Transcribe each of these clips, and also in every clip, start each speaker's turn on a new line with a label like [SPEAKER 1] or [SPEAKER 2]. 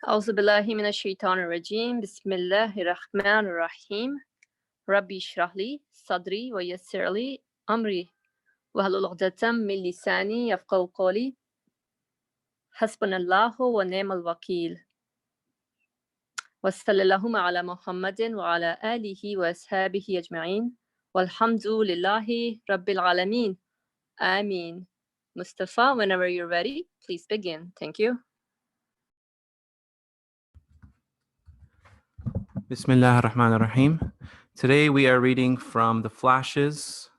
[SPEAKER 1] أعوذ بالله من الشيطان الرجيم بسم الله الرحمن الرحيم ربي اشرح لي صدري ويسر لي أمري واحلل عقدة من لساني يفقهوا قولي حسبنا الله ونعم الوكيل وصلى اللهم على محمد وعلى آله وأصحابه أجمعين والحمد لله رب العالمين آمين. Mustafa, whenever you're ready, please begin. Thank you.
[SPEAKER 2] Bismillah ar-Rahman ar-Rahim. Today we are reading from the flashes,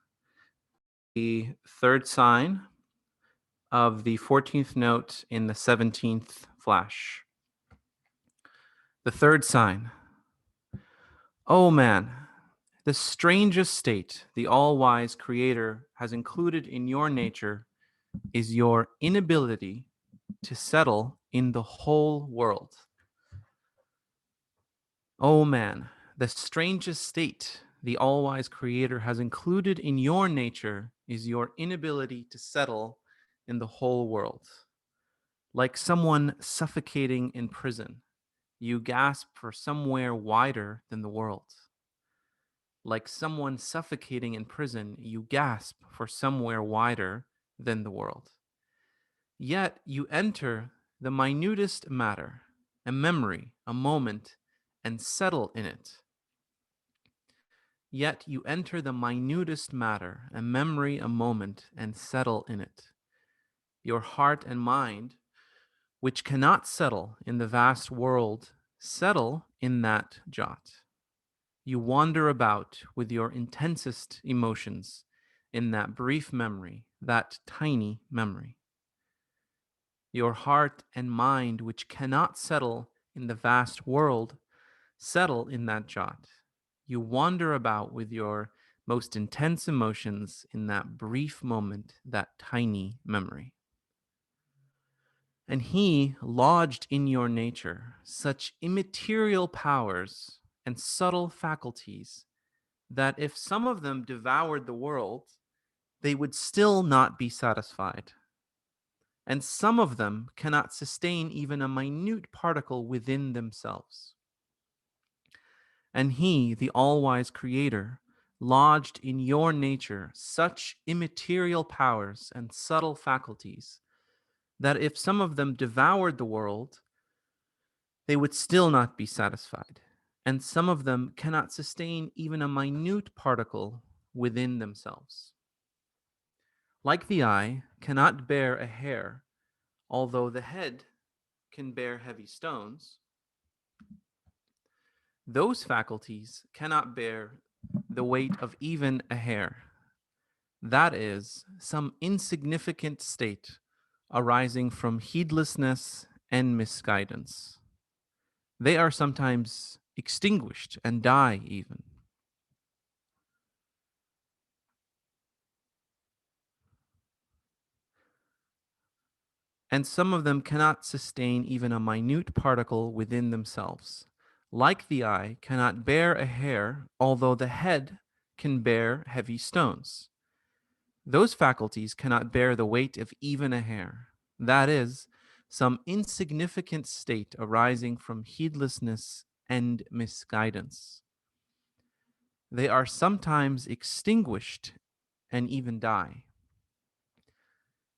[SPEAKER 2] the third sign of the 14th note in the 17th flash. The third sign. Oh man, the strangest state the all-wise Creator has included in your nature is your inability to settle in the whole world. Oh man, the strangest state the all-wise Creator has included in your nature is your inability to settle in the whole world. Like someone suffocating in prison, you gasp for somewhere wider than the world. Like someone suffocating in prison, you gasp for somewhere wider than the world. Yet you enter the minutest matter, a memory, a moment, and settle in it. Yet you enter the minutest matter, a memory, a moment, and settle in it. Your heart and mind, which cannot settle in the vast world, settle in that jot. You wander about with your intensest emotions in that brief memory, that tiny memory. Your heart and mind, which cannot settle in the vast world, settle in that jot. You wander about with your most intense emotions in that brief moment, that tiny memory. And he lodged in your nature such immaterial powers and subtle faculties that if some of them devoured the world, they would still not be satisfied. And some of them cannot sustain even a minute particle within themselves. And he, the all-wise Creator, lodged in your nature such immaterial powers and subtle faculties that if some of them devoured the world, they would still not be satisfied. And some of them cannot sustain even a minute particle within themselves. Like the eye cannot bear a hair, although the head can bear heavy stones, those faculties cannot bear the weight of even a hair. That is, some insignificant state arising from heedlessness and misguidance. They are sometimes extinguished and die even. And some of them cannot sustain even a minute particle within themselves. Like the eye cannot bear a hair, although the head can bear heavy stones. Those faculties cannot bear the weight of even a hair. That is, some insignificant state arising from heedlessness and misguidance. They are sometimes extinguished and even die.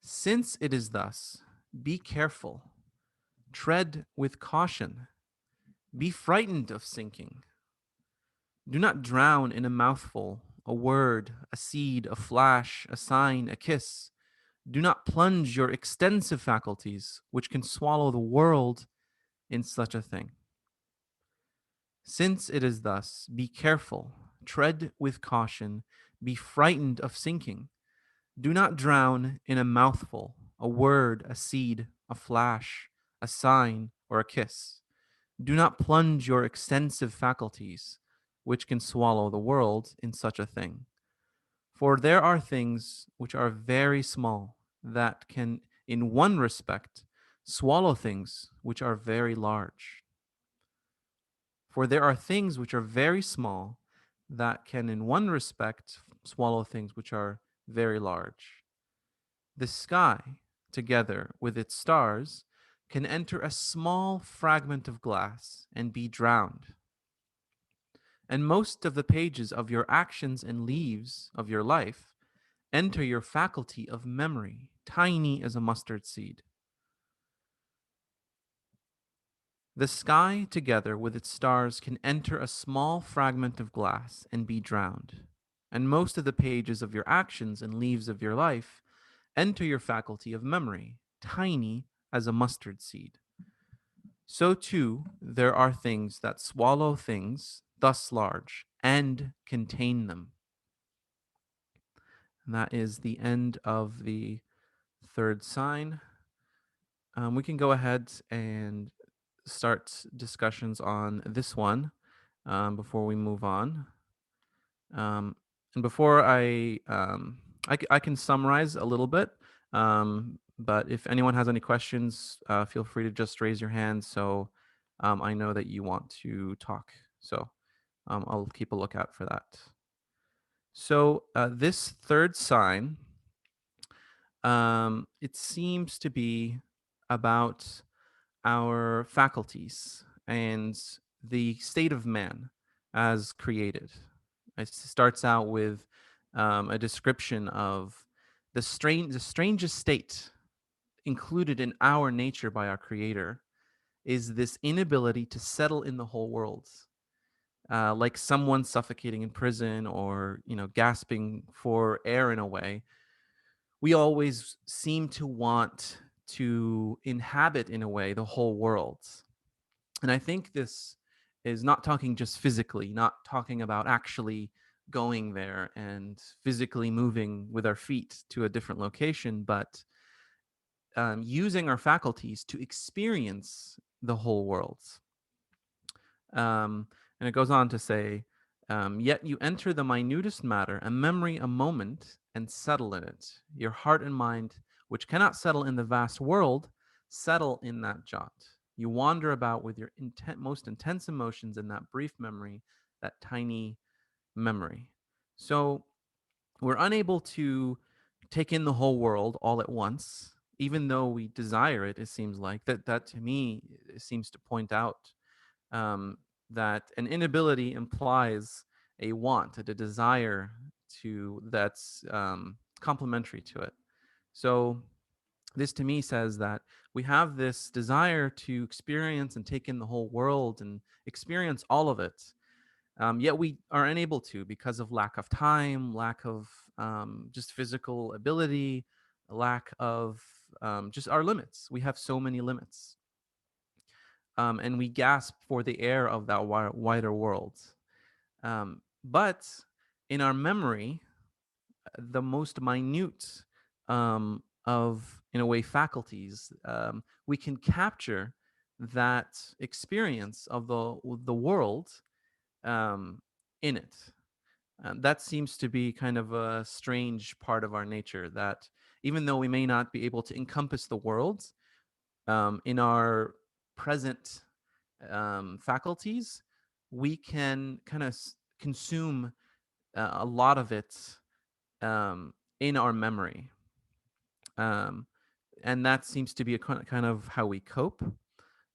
[SPEAKER 2] Since it is thus, be careful, tread with caution, be frightened of sinking. Do not drown in a mouthful, a word, a seed, a flash, a sign, a kiss. Do not plunge your extensive faculties, which can swallow the world, in such a thing. Since it is thus, be careful, tread with caution, be frightened of sinking. Do not drown in a mouthful, a word, a seed, a flash, a sign, or a kiss. Do not plunge your extensive faculties, which can swallow the world, in such a thing. For there are things which are very small that can, in one respect, swallow things which are very large. For there are things which are very small that can, in one respect, swallow things which are very large. The sky, together with its stars, can enter a small fragment of glass and be drowned. And most of the pages of your actions and leaves of your life enter your faculty of memory, tiny as a mustard seed. The sky, together with its stars, can enter a small fragment of glass and be drowned. And most of the pages of your actions and leaves of your life enter your faculty of memory, tiny as a mustard seed. So too, there are things that swallow things, thus large, and contain them. And that is the end of the third sign. We can go ahead and start discussions on this one before we move on. Um, and before I can summarize a little bit. But if anyone has any questions, feel free to just raise your hand so I know that you want to talk. So I'll keep a lookout for that. So this third sign, it seems to be about our faculties and the state of man as created. It starts out with a description of the strangest state included in our nature by our Creator is this inability to settle in the whole world, like someone suffocating in prison or gasping for air in a way. We always seem to want to inhabit in a way the whole world. And I think this is not talking just physically, not talking about actually going there and physically moving with our feet to a different location, but using our faculties to experience the whole world. And it goes on to say, yet you enter the minutest matter, a memory, a moment, and settle in it. Your heart and mind, which cannot settle in the vast world, settle in that jot. You wander about with your most intense emotions in that brief memory, that tiny memory. So we're unable to take in the whole world all at once, even though we desire it. It seems like that to me seems to point out um, that an inability implies a want, a desire to that's complementary to it. So this to me says that we have this desire to experience and take in the whole world and experience all of it. Yet we are unable to because of lack of time, lack of just physical ability, lack of just our limits. We have so many limits. And we gasp for the air of that wider world. But in our memory, the most minute of, in a way, faculties, we can capture that experience of the world um, in it. That seems to be kind of a strange part of our nature that even though we may not be able to encompass the world in our present faculties, we can kind of consume a lot of it in our memory. Um, and that seems to be a kind of how we cope.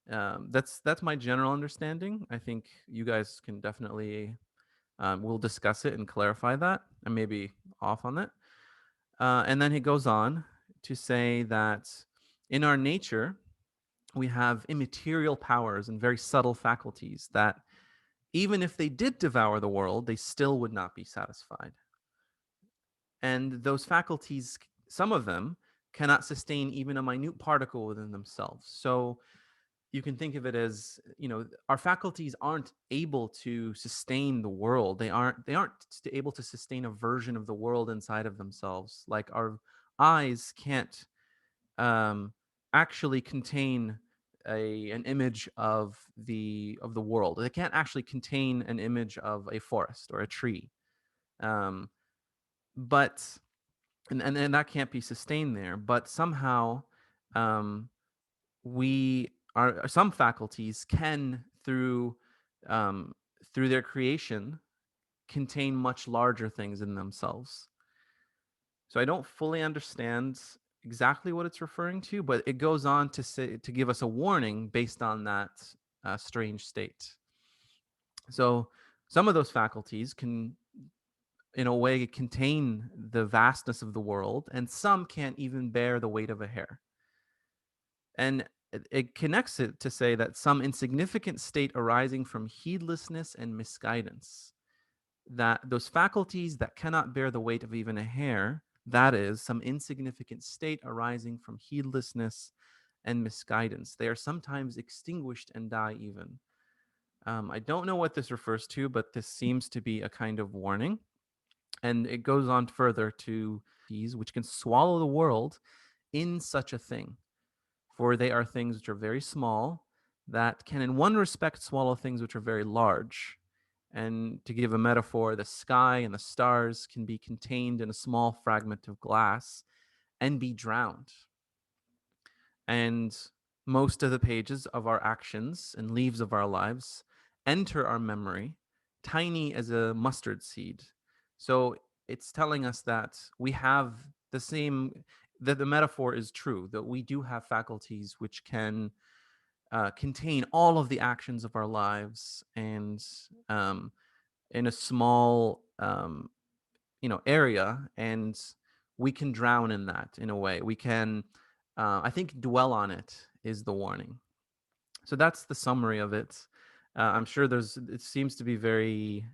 [SPEAKER 2] That's my general understanding. I think you guys can definitely we'll discuss it and clarify that. I may be off on that. And then he goes on to say that in our nature we have immaterial powers and very subtle faculties that even if they did devour the world, they still would not be satisfied. And those faculties, some of them, cannot sustain even a minute particle within themselves. So you can think of it as, our faculties aren't able to sustain the world. They aren't able to sustain a version of the world inside of themselves. Like our eyes can't um, actually contain an image of the world. They can't actually contain an image of a forest or a tree. Um, but and that can't be sustained there. But somehow, um, we are some faculties can um, through their creation contain much larger things in themselves. So I don't fully understand exactly what it's referring to, but it goes on to say, to give us a warning based on that strange state. So some of those faculties can, in a way, contain the vastness of the world, and some can't even bear the weight of a hair. And it connects it to say that some insignificant state arising from heedlessness and misguidance, that those faculties that cannot bear the weight of even a hair, that is, some insignificant state arising from heedlessness and misguidance, they are sometimes extinguished and die even. I don't know what this refers to, but this seems to be a kind of warning. And it goes on further to these which can swallow the world in such a thing. For they are things which are very small, that can, in one respect, swallow things which are very large. And to give a metaphor, the sky and the stars can be contained in a small fragment of glass and be drowned. And most of the pages of our actions and leaves of our lives enter our memory, tiny as a mustard seed. So it's telling us that we have the same, that the metaphor is true, that we do have faculties which can contain all of the actions of our lives, and in a small area, and we can drown in that. In a way, we can, I think, dwell on it is the warning. So that's the summary of it. I'm sure it seems to be very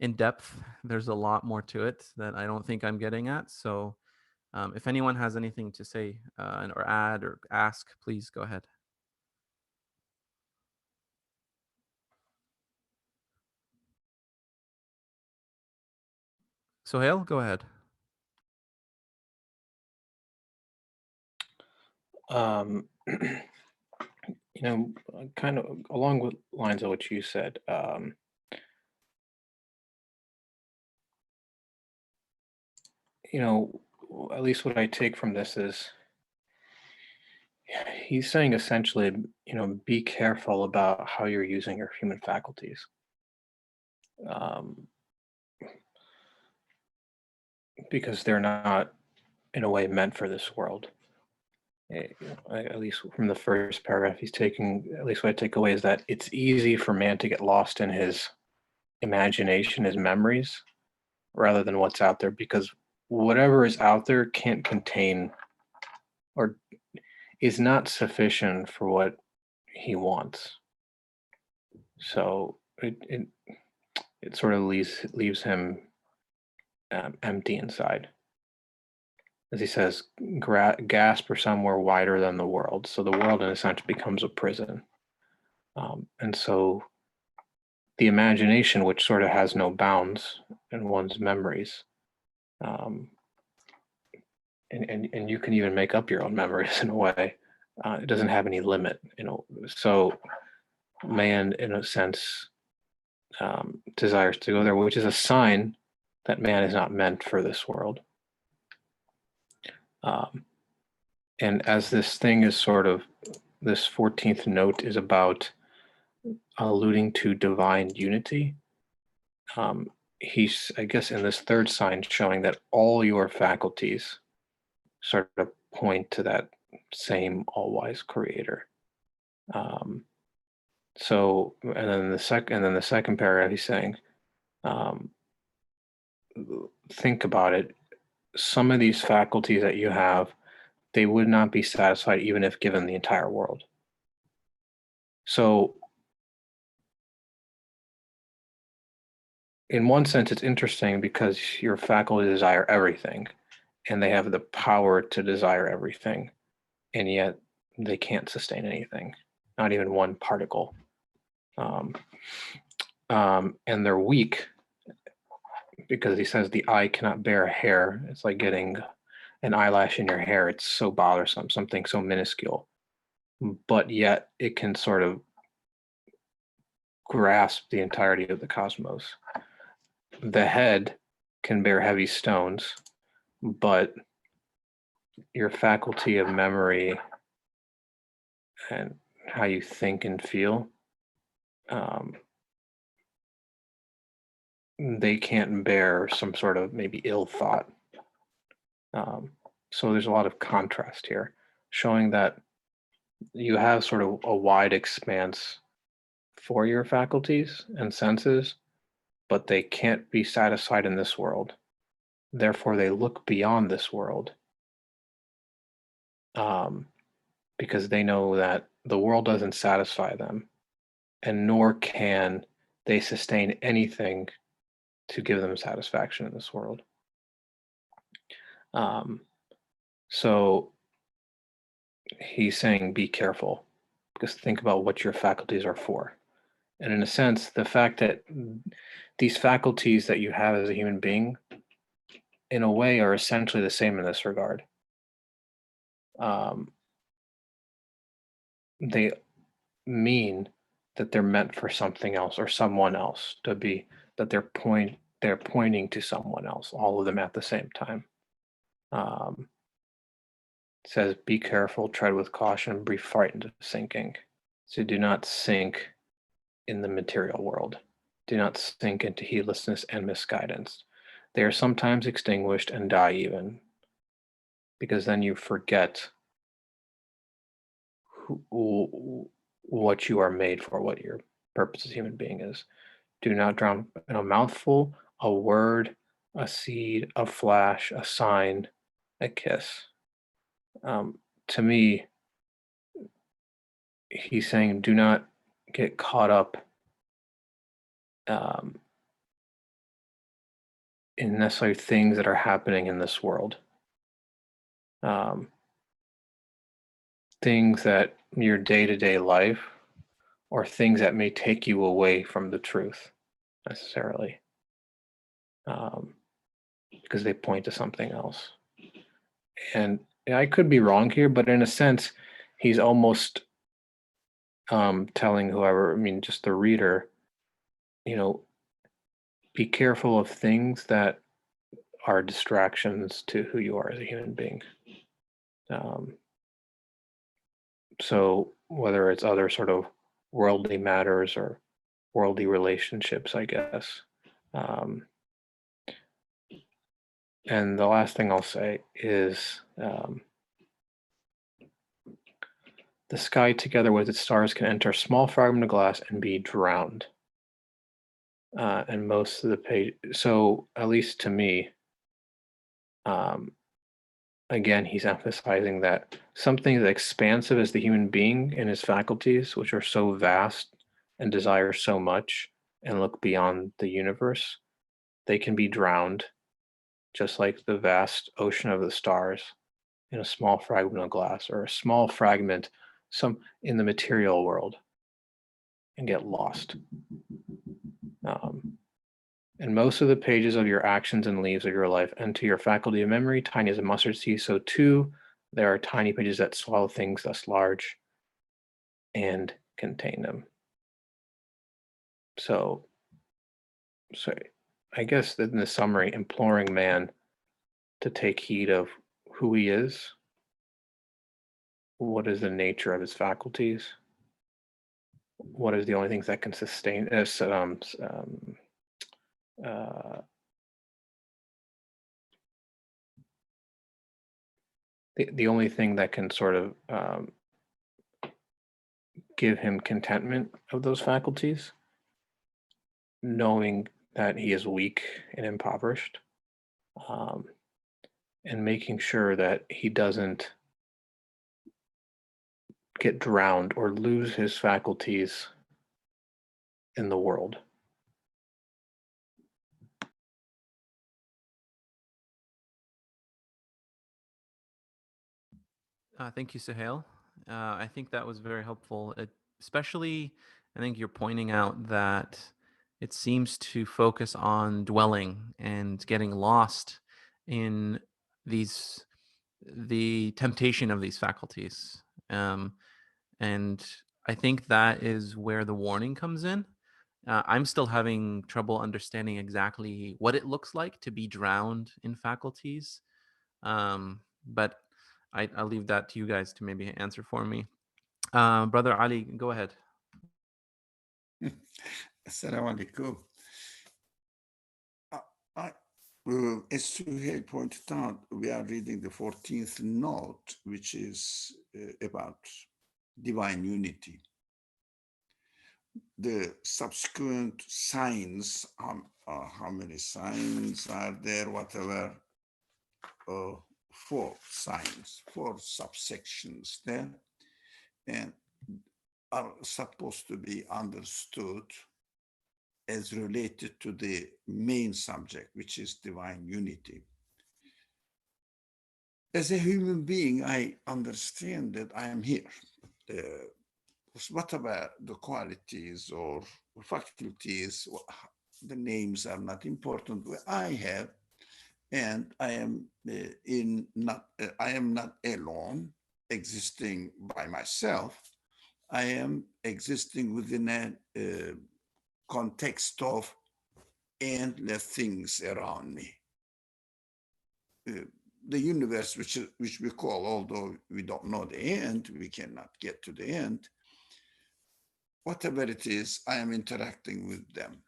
[SPEAKER 2] in depth. There's a lot more to it that I don't think I'm getting at. So if anyone has anything to say or add or ask, please go ahead. Sohail, go ahead.
[SPEAKER 3] Um, kind of along with lines of what you said, at least what I take from this is he's saying essentially, be careful about how you're using your human faculties. Um, because they're not, in a way, meant for this world. At least from the first paragraph, he's taking, at least what I take away is that it's easy for man to get lost in his imagination, his memories, rather than what's out there, because whatever is out there can't contain or is not sufficient for what he wants. So it sort of leaves him empty inside. As he says, gasp or somewhere wider than the world. So the world, in a sense, becomes a prison. And so the imagination, which sort of has no bounds in one's memories, and you can even make up your own memories in a way. It doesn't have any limit, So man, in a sense, desires to go there, which is a sign that man is not meant for this world. And as this thing is sort of, this 14th note is about alluding to divine unity. He's, I guess, in this third sign showing that all your faculties sort of point to that same all-wise creator. So, and then the second paragraph, he's saying, think about it. Some of these faculties that you have, they would not be satisfied even if given the entire world. So, in one sense, it's interesting because your faculty desire everything, and they have the power to desire everything, and yet they can't sustain anything, not even one particle. And they're weak because he says the eye cannot bear a hair. It's like getting an eyelash in your hair. It's so bothersome, something so minuscule, but yet it can sort of grasp the entirety of the cosmos. The head can bear heavy stones, but your faculty of memory and how you think and feel, they can't bear some sort of maybe ill thought. So there's a lot of contrast here, showing that you have sort of a wide expanse for your faculties and senses, but they can't be satisfied in this world. Therefore, they look beyond this world, um, because they know that the world doesn't satisfy them, and nor can they sustain anything to give them satisfaction in this world. Um, so he's saying, be careful, because think about what your faculties are for. And in a sense, the fact that these faculties that you have as a human being, in a way, are essentially the same in this regard. Um, they mean that they're meant for something else or someone else, to be that they're pointing to someone else, all of them at the same time. Um, it says, be careful, tread with caution, be frightened of sinking. So do not sink in the material world. Do not sink into heedlessness and misguidance. They are sometimes extinguished and die even, because then you forget what you are made for, what your purpose as a human being is. Do not drown in a mouthful, a word, a seed, a flash, a sign, a kiss. To me, he's saying, do not get caught up um, in necessarily things that are happening in this world. Things that your day-to-day life, or things that may take you away from the truth necessarily, because they point to something else. And I could be wrong here, but in a sense, he's almost telling whoever, I mean, just the reader, be careful of things that are distractions to who you are as a human being. So whether it's other sort of worldly matters or worldly relationships, I guess. And the last thing I'll say is the sky together with its stars can enter a small fragment of glass and be drowned. And most of the page, so at least to me, again, he's emphasizing that something as expansive as the human being and his faculties, which are so vast and desire so much and look beyond the universe, they can be drowned, just like the vast ocean of the stars, in a small fragment of glass, or a small fragment in the material world, and get lost. And most of the pages of your actions and leaves of your life enter your faculty of memory, tiny as a mustard seed. So too, there are tiny pages that swallow things thus large and contain them. So I guess in the summary, imploring man to take heed of who he is, what is the nature of his faculties, what is the only things that can sustain us, the only thing that can sort of give him contentment of those faculties, knowing that he is weak and impoverished, and making sure that he doesn't get drowned or lose his faculties in the world.
[SPEAKER 2] Thank you, Suhail. I think that was very helpful. Especially, I think you're pointing out that it seems to focus on dwelling and getting lost in the temptation of these faculties. And I think that is where the warning comes in. I'm still having trouble understanding exactly what it looks like to be drowned in faculties. But I'll leave that to you guys to maybe answer for me. Brother Ali, go ahead.
[SPEAKER 4] Assalamu alaikum. As Suhail pointed out, we are reading the 14th note, which is about divine unity. The subsequent signs, how many signs are there, whatever, 4 signs, 4 subsections there, and are supposed to be understood as related to the main subject, which is divine unity. As a human being, I understand that I am here. Whatever the qualities or faculties, the names are not important. I have, and I am I am not alone, existing by myself. I am existing within a context of endless things around me. The universe, which we call, although we don't know the end, we cannot get to the end. Whatever it is, I am interacting with them.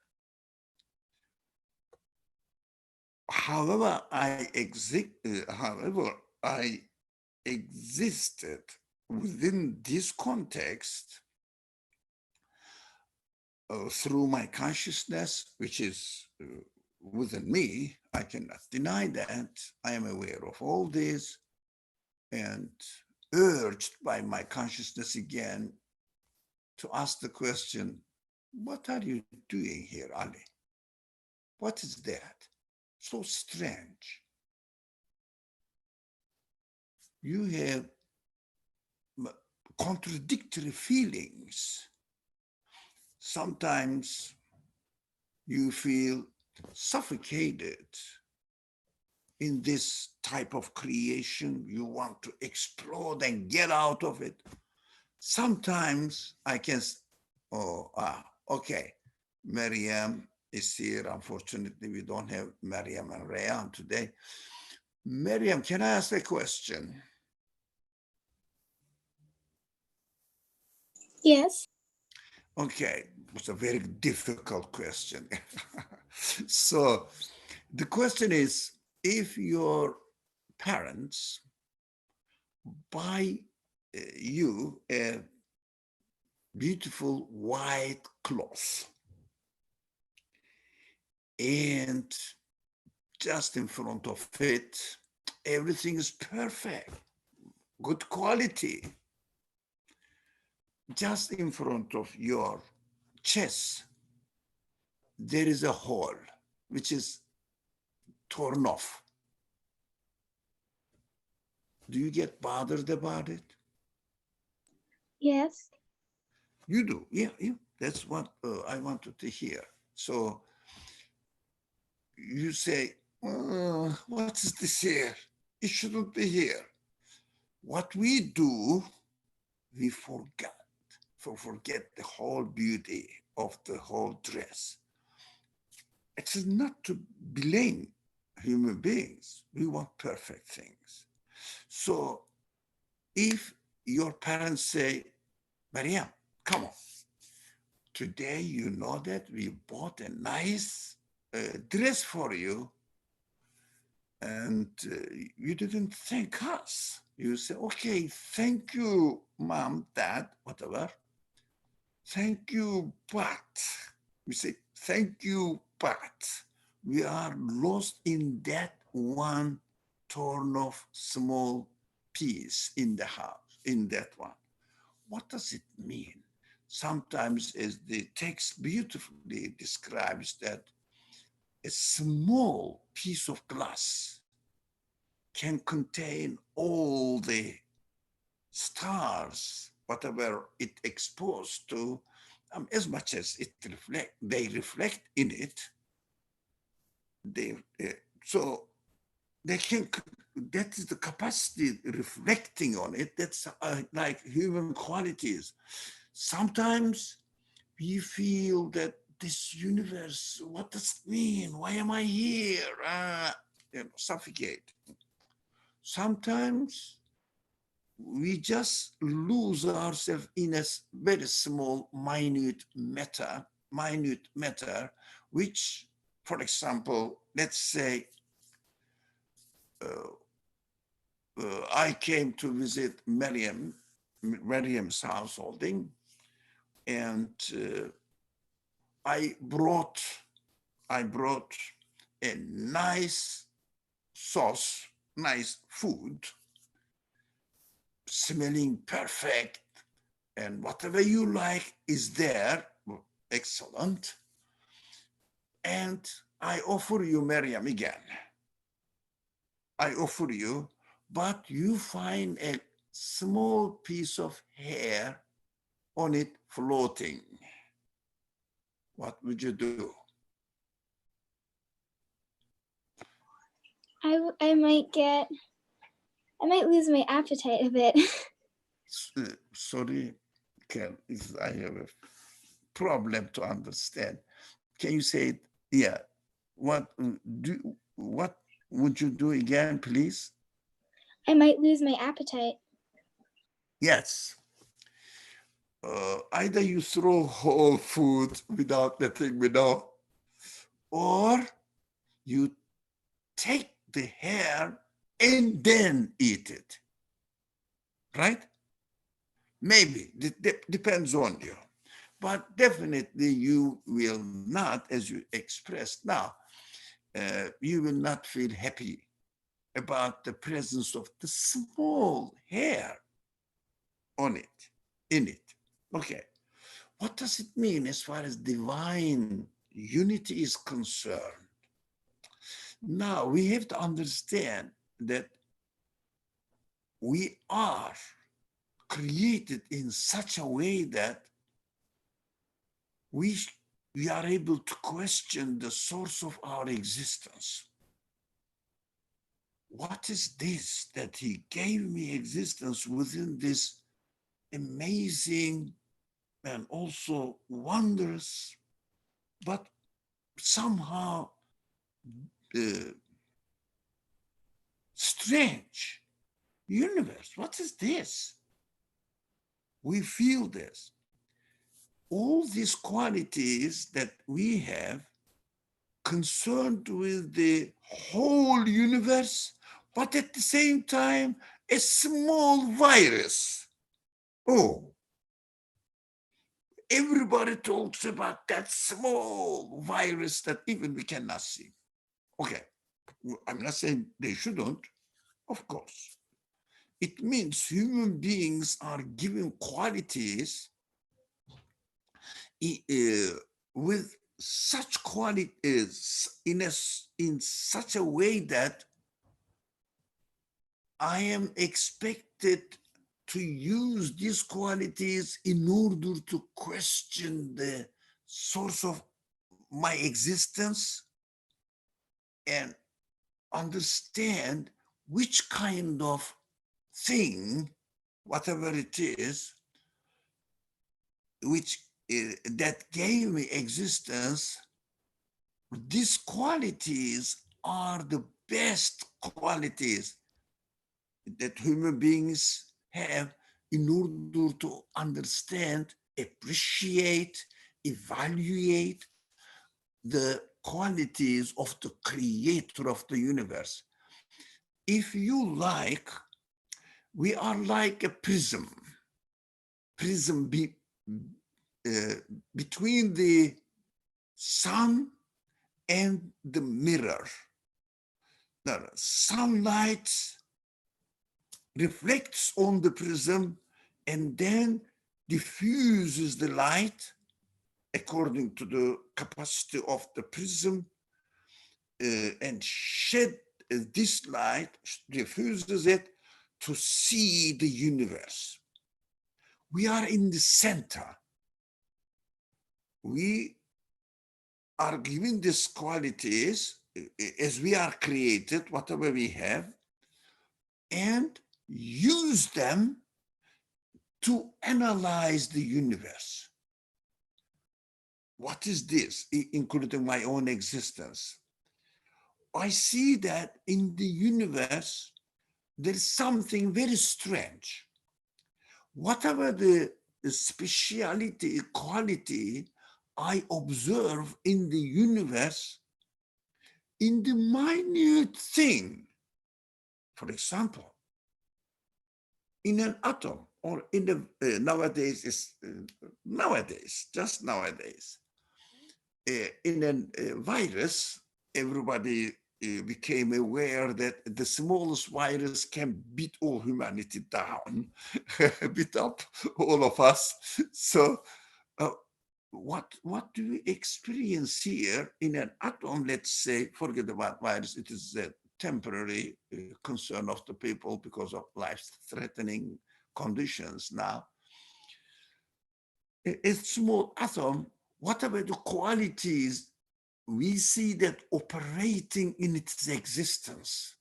[SPEAKER 4] However, I existed within this context through my consciousness, which is within me. I cannot deny that. I am aware of all this and urged by my consciousness again to ask the question, what are you doing here, Ali? What is that? So strange. You have contradictory feelings. Sometimes you feel suffocated in this type of creation. You want to explode and get out of it. Sometimes I can, okay, Maryam is here. Unfortunately, we don't have Maryam and Rayan today. Maryam, can I ask a question?
[SPEAKER 5] Yes.
[SPEAKER 4] Okay, it's a very difficult question. So the question is, if your parents buy you a beautiful white cloth and just in front of it, everything is perfect, good quality. Just in front of your chest, there is a hole which is torn off. Do you get bothered about it?
[SPEAKER 5] Yes.
[SPEAKER 4] You do, yeah. That's what I wanted to hear. So you say, what is this here? It shouldn't be here. What we do, we forget the whole beauty of the whole dress. It is not to blame human beings. We want perfect things. So if your parents say, Maryam, come on, today you know that we bought a nice dress for you, and you didn't thank us. You say, okay, thank you, mom, dad, whatever. Thank you, but. We say, thank you, but. We are lost in that one torn off small piece in the house, in that one. What does it mean? Sometimes, as the text beautifully describes, that a small piece of glass can contain all the stars, whatever it exposed to, as much as they reflect in it. So they can, that is the capacity reflecting on it. That's like human qualities. Sometimes we feel that this universe, what does it mean? Why am I here? Suffocate. Sometimes we just lose ourselves in a very small, minute matter, which, for example, let's say I came to visit Miriam's householding, and I brought a nice sauce, nice food, smelling perfect, and whatever you like is there, excellent. And I offer you, Miriam, again. I offer you, but you find a small piece of hair on it floating. What would you do?
[SPEAKER 5] I might lose my appetite a bit.
[SPEAKER 4] Sorry, Ken, I have a problem to understand. Can you say it? Yeah. What would you do again, please?
[SPEAKER 5] I might lose my appetite.
[SPEAKER 4] Yes. Either you throw whole food without letting me know, or you take the hair and then eat it. Right? Maybe. Depends on you. But definitely you will not, as you expressed now, you will not feel happy about the presence of the small hair on it, in it. Okay. What does it mean as far as divine unity is concerned? Now we have to understand that we are created in such a way that we are able to question the source of our existence. What is this that he gave me existence within this amazing and also wondrous, but somehow strange universe? What is this? We feel this. All these qualities that we have concerned with the whole universe, but at the same time, a small virus. Oh, everybody talks about that small virus that even we cannot see. Okay, I'm not saying they shouldn't, of course. It means human beings are given qualities with such qualities in such a way that I am expected to use these qualities in order to question the source of my existence and understand which kind of thing, whatever it is, which that gave me existence. These qualities are the best qualities that human beings have in order to understand, appreciate, evaluate the qualities of the creator of the universe. If you like, we are like a prism between the sun and the mirror. The sunlight reflects on the prism and then diffuses the light according to the capacity of the prism and shed this light, diffuses it to see the universe. We are in the center. We are given these qualities as we are created, whatever we have, and use them to analyze the universe. What is this, including my own existence? I see that in the universe, there's something very strange. Whatever the speciality, quality I observe in the universe, in the minute thing, For example, in an atom, or in the just nowadays, in a virus, everybody became aware that the smallest virus can beat all humanity down, beat up all of us. So what do we experience here in an atom? Let's say, forget about virus, it is a temporary concern of the people because of life-threatening conditions now. A small atom, whatever the qualities, we see that operating in its existence.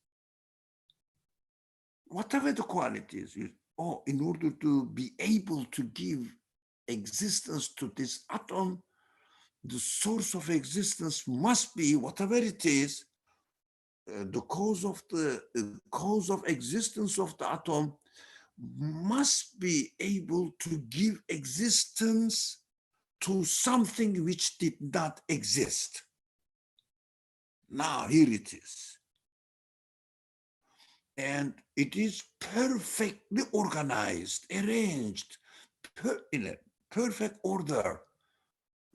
[SPEAKER 4] Whatever the qualities, in order to be able to give existence to this atom, the source of existence must be, whatever it is, the cause of existence of the atom must be able to give existence to something which did not exist. Now, here it is. And it is perfectly organized, arranged, in a perfect order.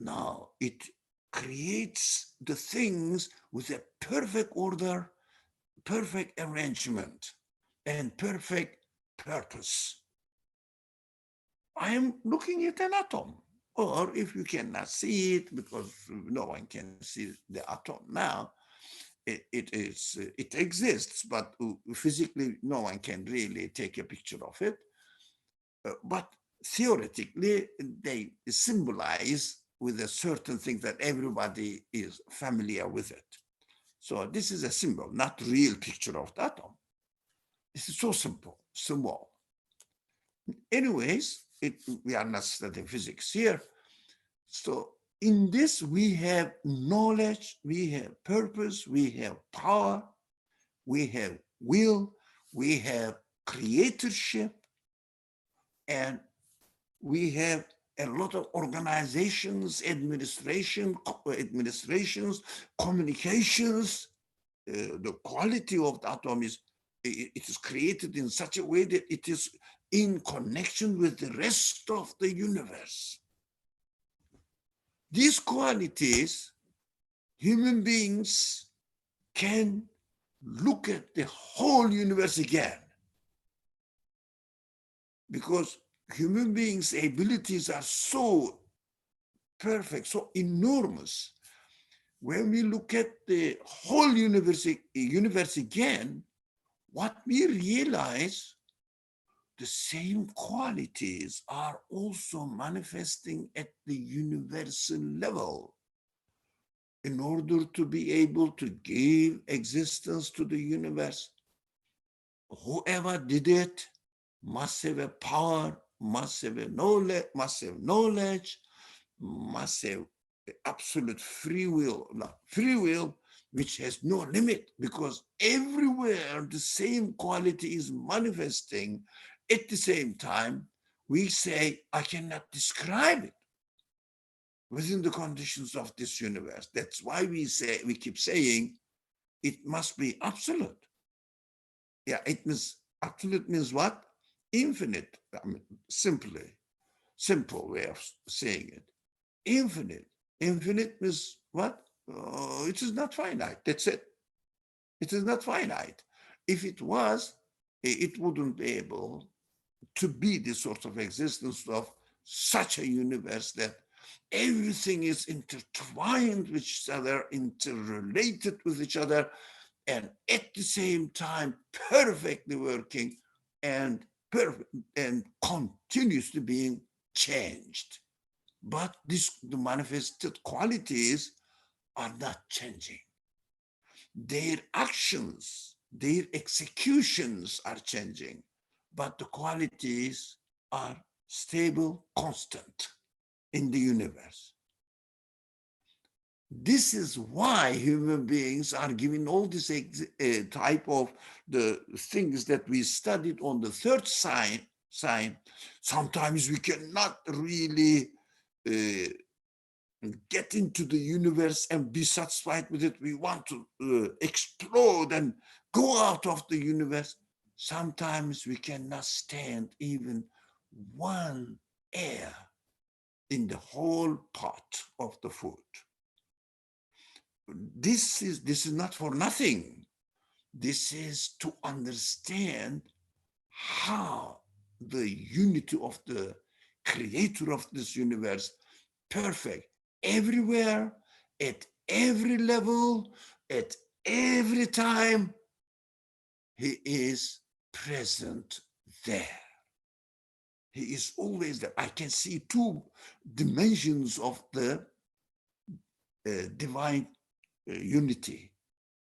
[SPEAKER 4] Now, it creates the things with a perfect order, perfect arrangement, and perfect purpose. I am looking at an atom. Or if you cannot see it, because no one can see the atom now, it exists, but physically no one can really take a picture of it. But theoretically, they symbolize with a certain thing that everybody is familiar with it. So this is a symbol, not real picture of the atom. This is so simple, small. Anyways, we are not studying physics here. So in this, we have knowledge, we have purpose, we have power, we have will, we have creatorship, and we have a lot of organizations, administrations, communications. The quality of the atom is, it is created in such a way that it is in connection with the rest of the universe. These qualities, human beings can look at the whole universe again, because human beings' abilities are so perfect, so enormous. When we look at the whole universe again, what we realize, the same qualities are also manifesting at the universal level. In order to be able to give existence to the universe, whoever did it must have a power, must have knowledge, must have absolute free will, which has no limit, because everywhere the same quality is manifesting. At the same time, we say, I cannot describe it within the conditions of this universe. That's why we keep saying it must be absolute. Yeah, it means absolute means what? Infinite. I mean, simple way of saying it. Infinite. Infinite means what? It is not finite. That's it. It is not finite. If it was, it wouldn't be able to be the sort of existence of such a universe that everything is intertwined with each other, interrelated with each other, and at the same time perfectly working and continuously being changed. But the manifested qualities are not changing. Their actions, their executions are changing, but the qualities are stable, constant in the universe. This is why human beings are given all this type of the things that we studied on the third sign. Sometimes we cannot really get into the universe and be satisfied with it. We want to explode and go out of the universe. Sometimes we cannot stand even one air in the whole pot of the food. This is not for nothing. This is to understand how the unity of the creator of this universe, perfect everywhere, at every level, at every time, he is present there. He is always there. I can see two dimensions of the divine unity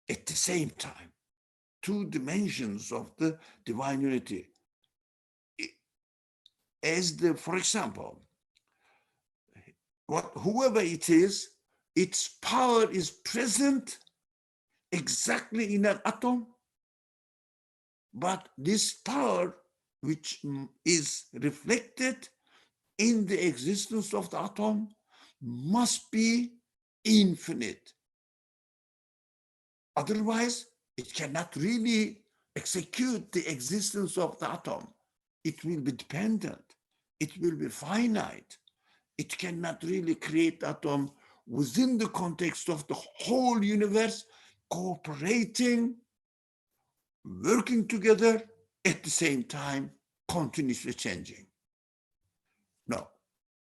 [SPEAKER 4] at the same time. Two dimensions of the divine unity. For example, whoever it is, its power is present exactly in an atom, but this power, which is reflected in the existence of the atom, must be infinite. Otherwise, it cannot really execute the existence of the atom. It will be dependent. It will be finite. It cannot really create atom within the context of the whole universe, cooperating, working together at the same time, continuously changing. No,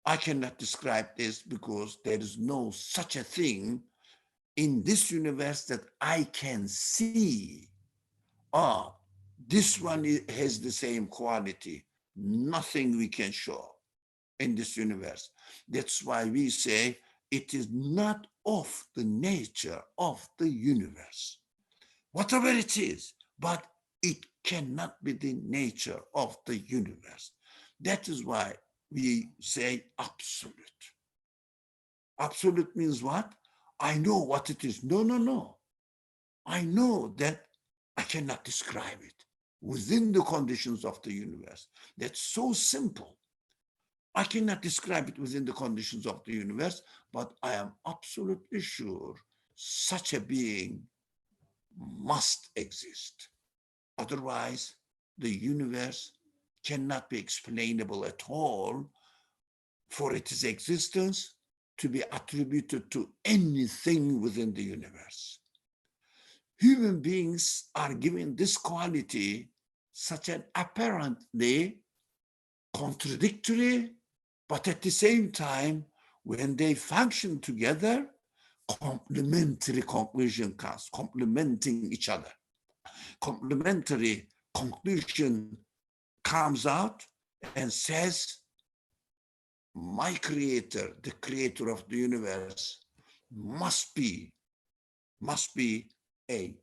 [SPEAKER 4] I cannot describe this because there is no such a thing in this universe that I can see. This one has the same quality. Nothing we can show in this universe. That's why we say it is not of the nature of the universe. Whatever it is, but it cannot be the nature of the universe. That is why we say absolute. Absolute means what? I know what it is. No. I know that I cannot describe it within the conditions of the universe. That's so simple. I cannot describe it within the conditions of the universe, but I am absolutely sure such a being must exist. Otherwise, the universe cannot be explainable at all for its existence to be attributed to anything within the universe. Human beings are given this quality, such an apparently contradictory, but at the same time, when they function together, complementary conclusion comes, complementing each other. Complementary conclusion comes out and says, my creator, the creator of the universe, must be a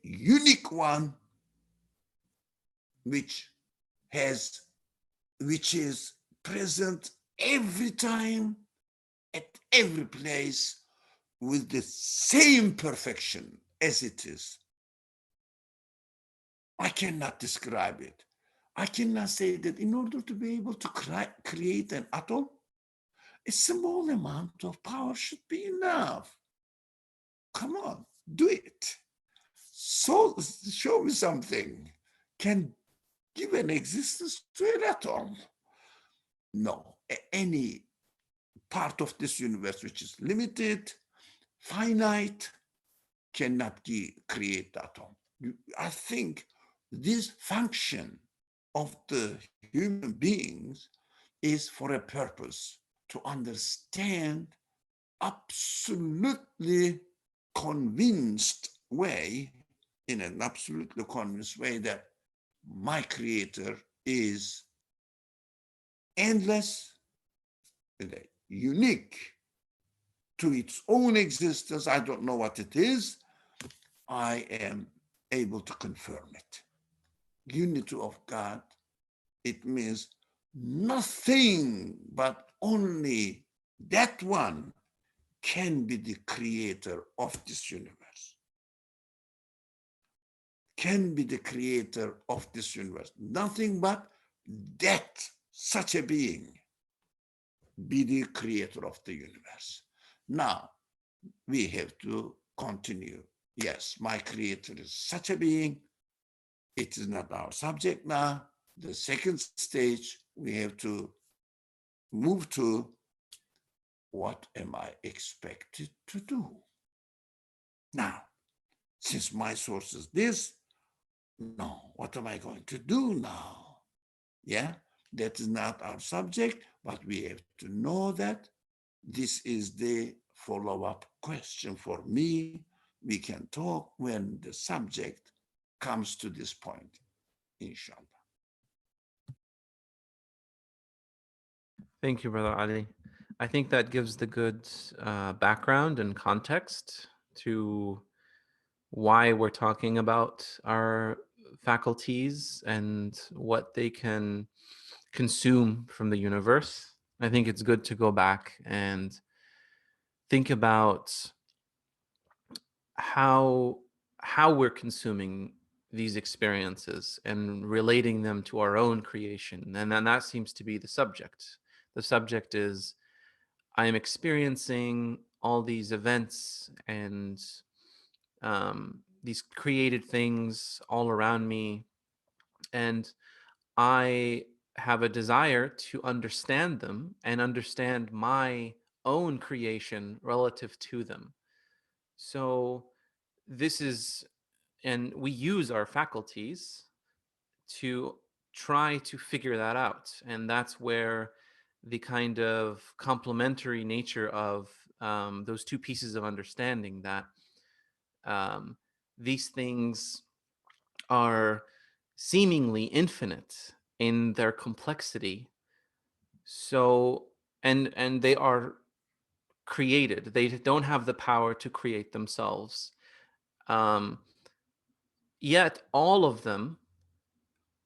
[SPEAKER 4] unique one, which is present every time, at every place, with the same perfection as it is. I cannot describe it. I cannot say that in order to be able to create an atom, a small amount of power should be enough. Come on, do it. So show me something can give an existence to an atom. No, any part of this universe which is limited, finite, cannot create atom. I think this function of the human beings is for a purpose, to understand absolutely convinced way, in an absolutely convinced way, that my creator is endless, unique to its own existence. I don't know what it is. I am able to confirm it. Unity of God, it means nothing but only that one can be the creator of this universe. Can be the creator of this universe. Nothing but that, such a being, be the creator of the universe. Now, we have to continue. Yes, my creator is such a being. It is not our subject now. The second stage, we have to move to what am I expected to do? Now, since my source is this, no, what am I going to do now? Yeah, that is not our subject, but we have to know that this is the follow-up question for me. We can talk when the subject comes to this point, inshallah.
[SPEAKER 2] Thank you, Brother Ali. I think that gives the good background and context to why we're talking about our faculties and what they can consume from the universe. I think it's good to go back and think about how we're consuming these experiences and relating them to our own creation. And then that seems to be the subject. The subject is I am experiencing all these events and these created things all around me, and I have a desire to understand them and understand my own creation relative to them. So this is, and we use our faculties to try to figure that out. And that's where the kind of complementary nature of those two pieces of understanding, that um, these things are seemingly infinite in their complexity. So, and they are created. They don't have the power to create themselves. Um, Yet all of them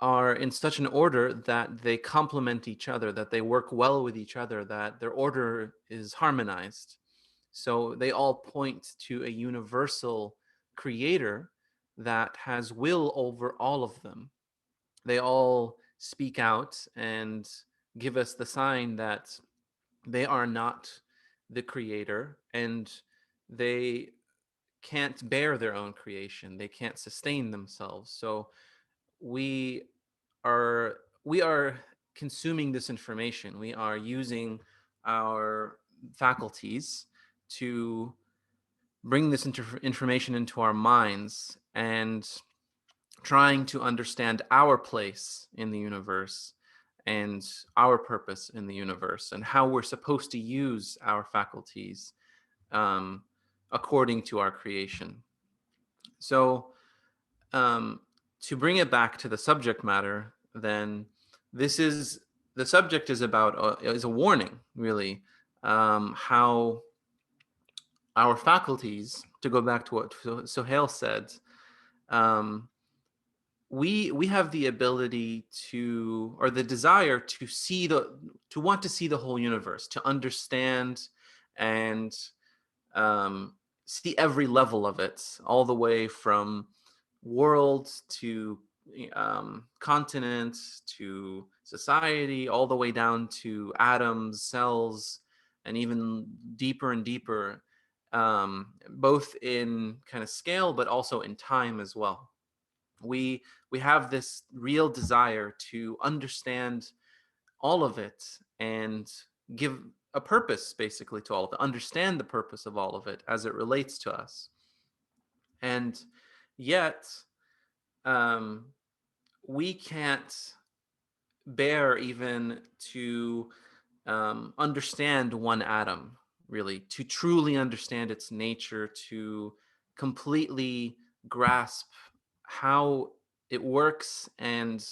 [SPEAKER 2] are in such an order that they complement each other, that they work well with each other, that their order is harmonized. So they all point to a universal creator that has will over all of them. They all speak out and give us the sign that they are not the creator, and they can't bear their own creation. They can't sustain themselves. So we we are consuming this information. We are using our faculties to bring this information into our minds and trying to understand our place in the universe and our purpose in the universe and how we're supposed to use our faculties um, according to our creation. So um, to bring it back to the subject matter, then this is the subject is about is a warning, really, how our faculties, to go back to what Sohail said, um, we have the ability to, or the desire to see to want to see the whole universe, to understand and see every level of it, all the way from world to continent to society, all the way down to atoms, cells, and even deeper and deeper, both in kind of scale, but also in time as well. We have this real desire to understand all of it and give a purpose basically to all of it, understand the purpose of all of it as it relates to us. And yet we can't bear even to understand one atom, really, to truly understand its nature, to completely grasp how it works and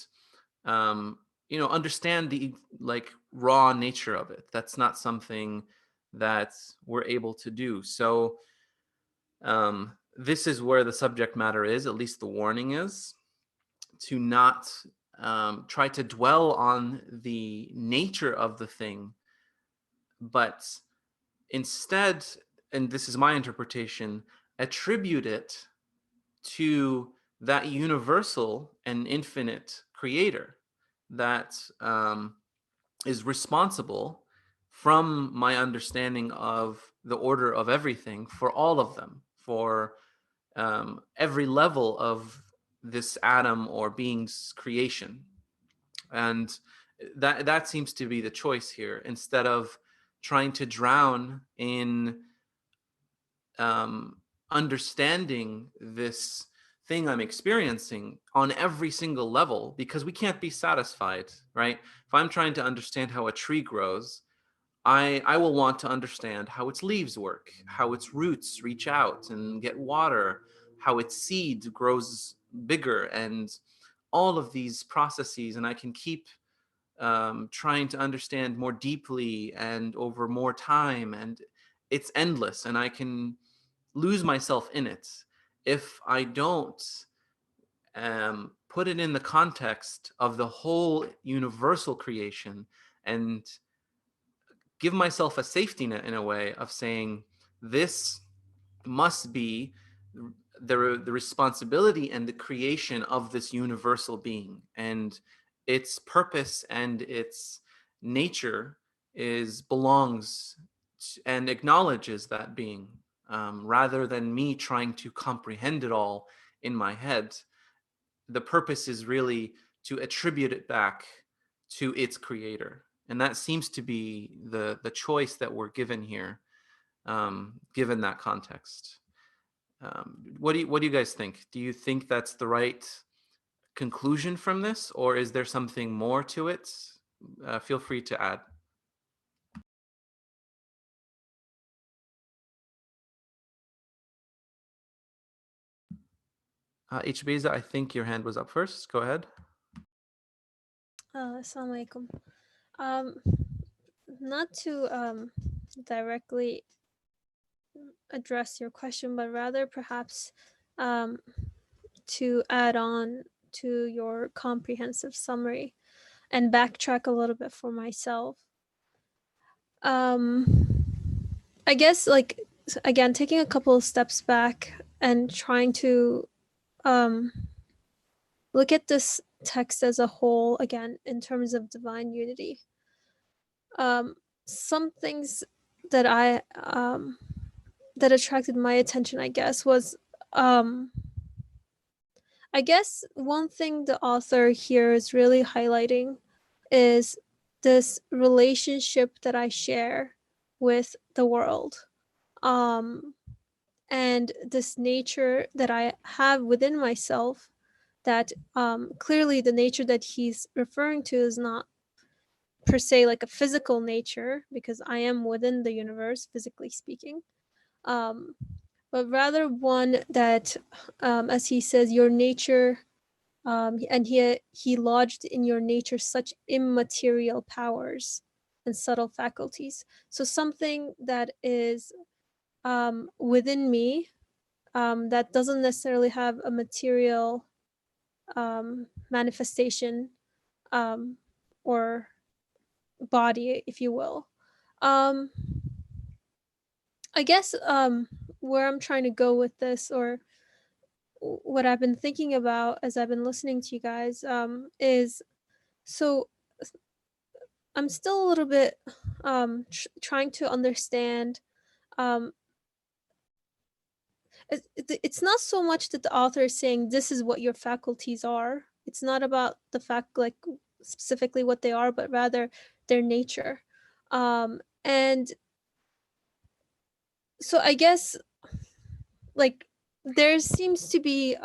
[SPEAKER 2] understand the like raw nature of it. That's not something that we're able to do. So this is where the subject matter is, at least the warning is, to not try to dwell on the nature of the thing, but instead, and this is my interpretation, attribute it to that universal and infinite creator that is responsible, from my understanding of the order of everything, for all of them, for every level of this atom or being's creation. And that seems to be the choice here, instead of trying to drown in understanding this thing I'm experiencing on every single level, because we can't be satisfied, right? If I'm trying to understand how a tree grows, I will want to understand how its leaves work, how its roots reach out and get water, how its seed grows bigger, and all of these processes. And I can keep trying to understand more deeply and over more time, and it's endless, and I can lose myself in it if I don't put it in the context of the whole universal creation, and give myself a safety net in a way of saying, this must be the responsibility and the creation of this universal being, and its purpose and its nature belongs and acknowledges that being, rather than me trying to comprehend it all in my head. The purpose is really to attribute it back to its creator, and that seems to be the choice that we're given here, given that context. What do you guys think? Do you think that's the right conclusion from this, or is there something more to it? Feel free to add. Beza, I think your hand was up first. Go ahead.
[SPEAKER 6] Assalamu alaikum. Not to directly address your question, but rather perhaps to add on to your comprehensive summary and backtrack a little bit for myself. I guess, like, again, taking a couple of steps back and trying to look at this text as a whole, again, in terms of divine unity. Some things that that attracted my attention, I guess, was I guess one thing the author here is really highlighting is this relationship that I share with the world, and this nature that I have within myself, that clearly the nature that he's referring to is not per se like a physical nature, because I am within the universe, physically speaking, but rather one that, as he says, your nature, and he lodged in your nature such immaterial powers and subtle faculties. So something that is within me, that doesn't necessarily have a material manifestation, or body, if you will. I guess where I'm trying to go with this, or what I've been thinking about as I've been listening to you guys, is, so I'm still a little bit trying to understand. It's not so much that the author is saying this is what your faculties are. It's not about the fact, like, specifically what they are, but rather their nature. And so I guess, like, there seems to be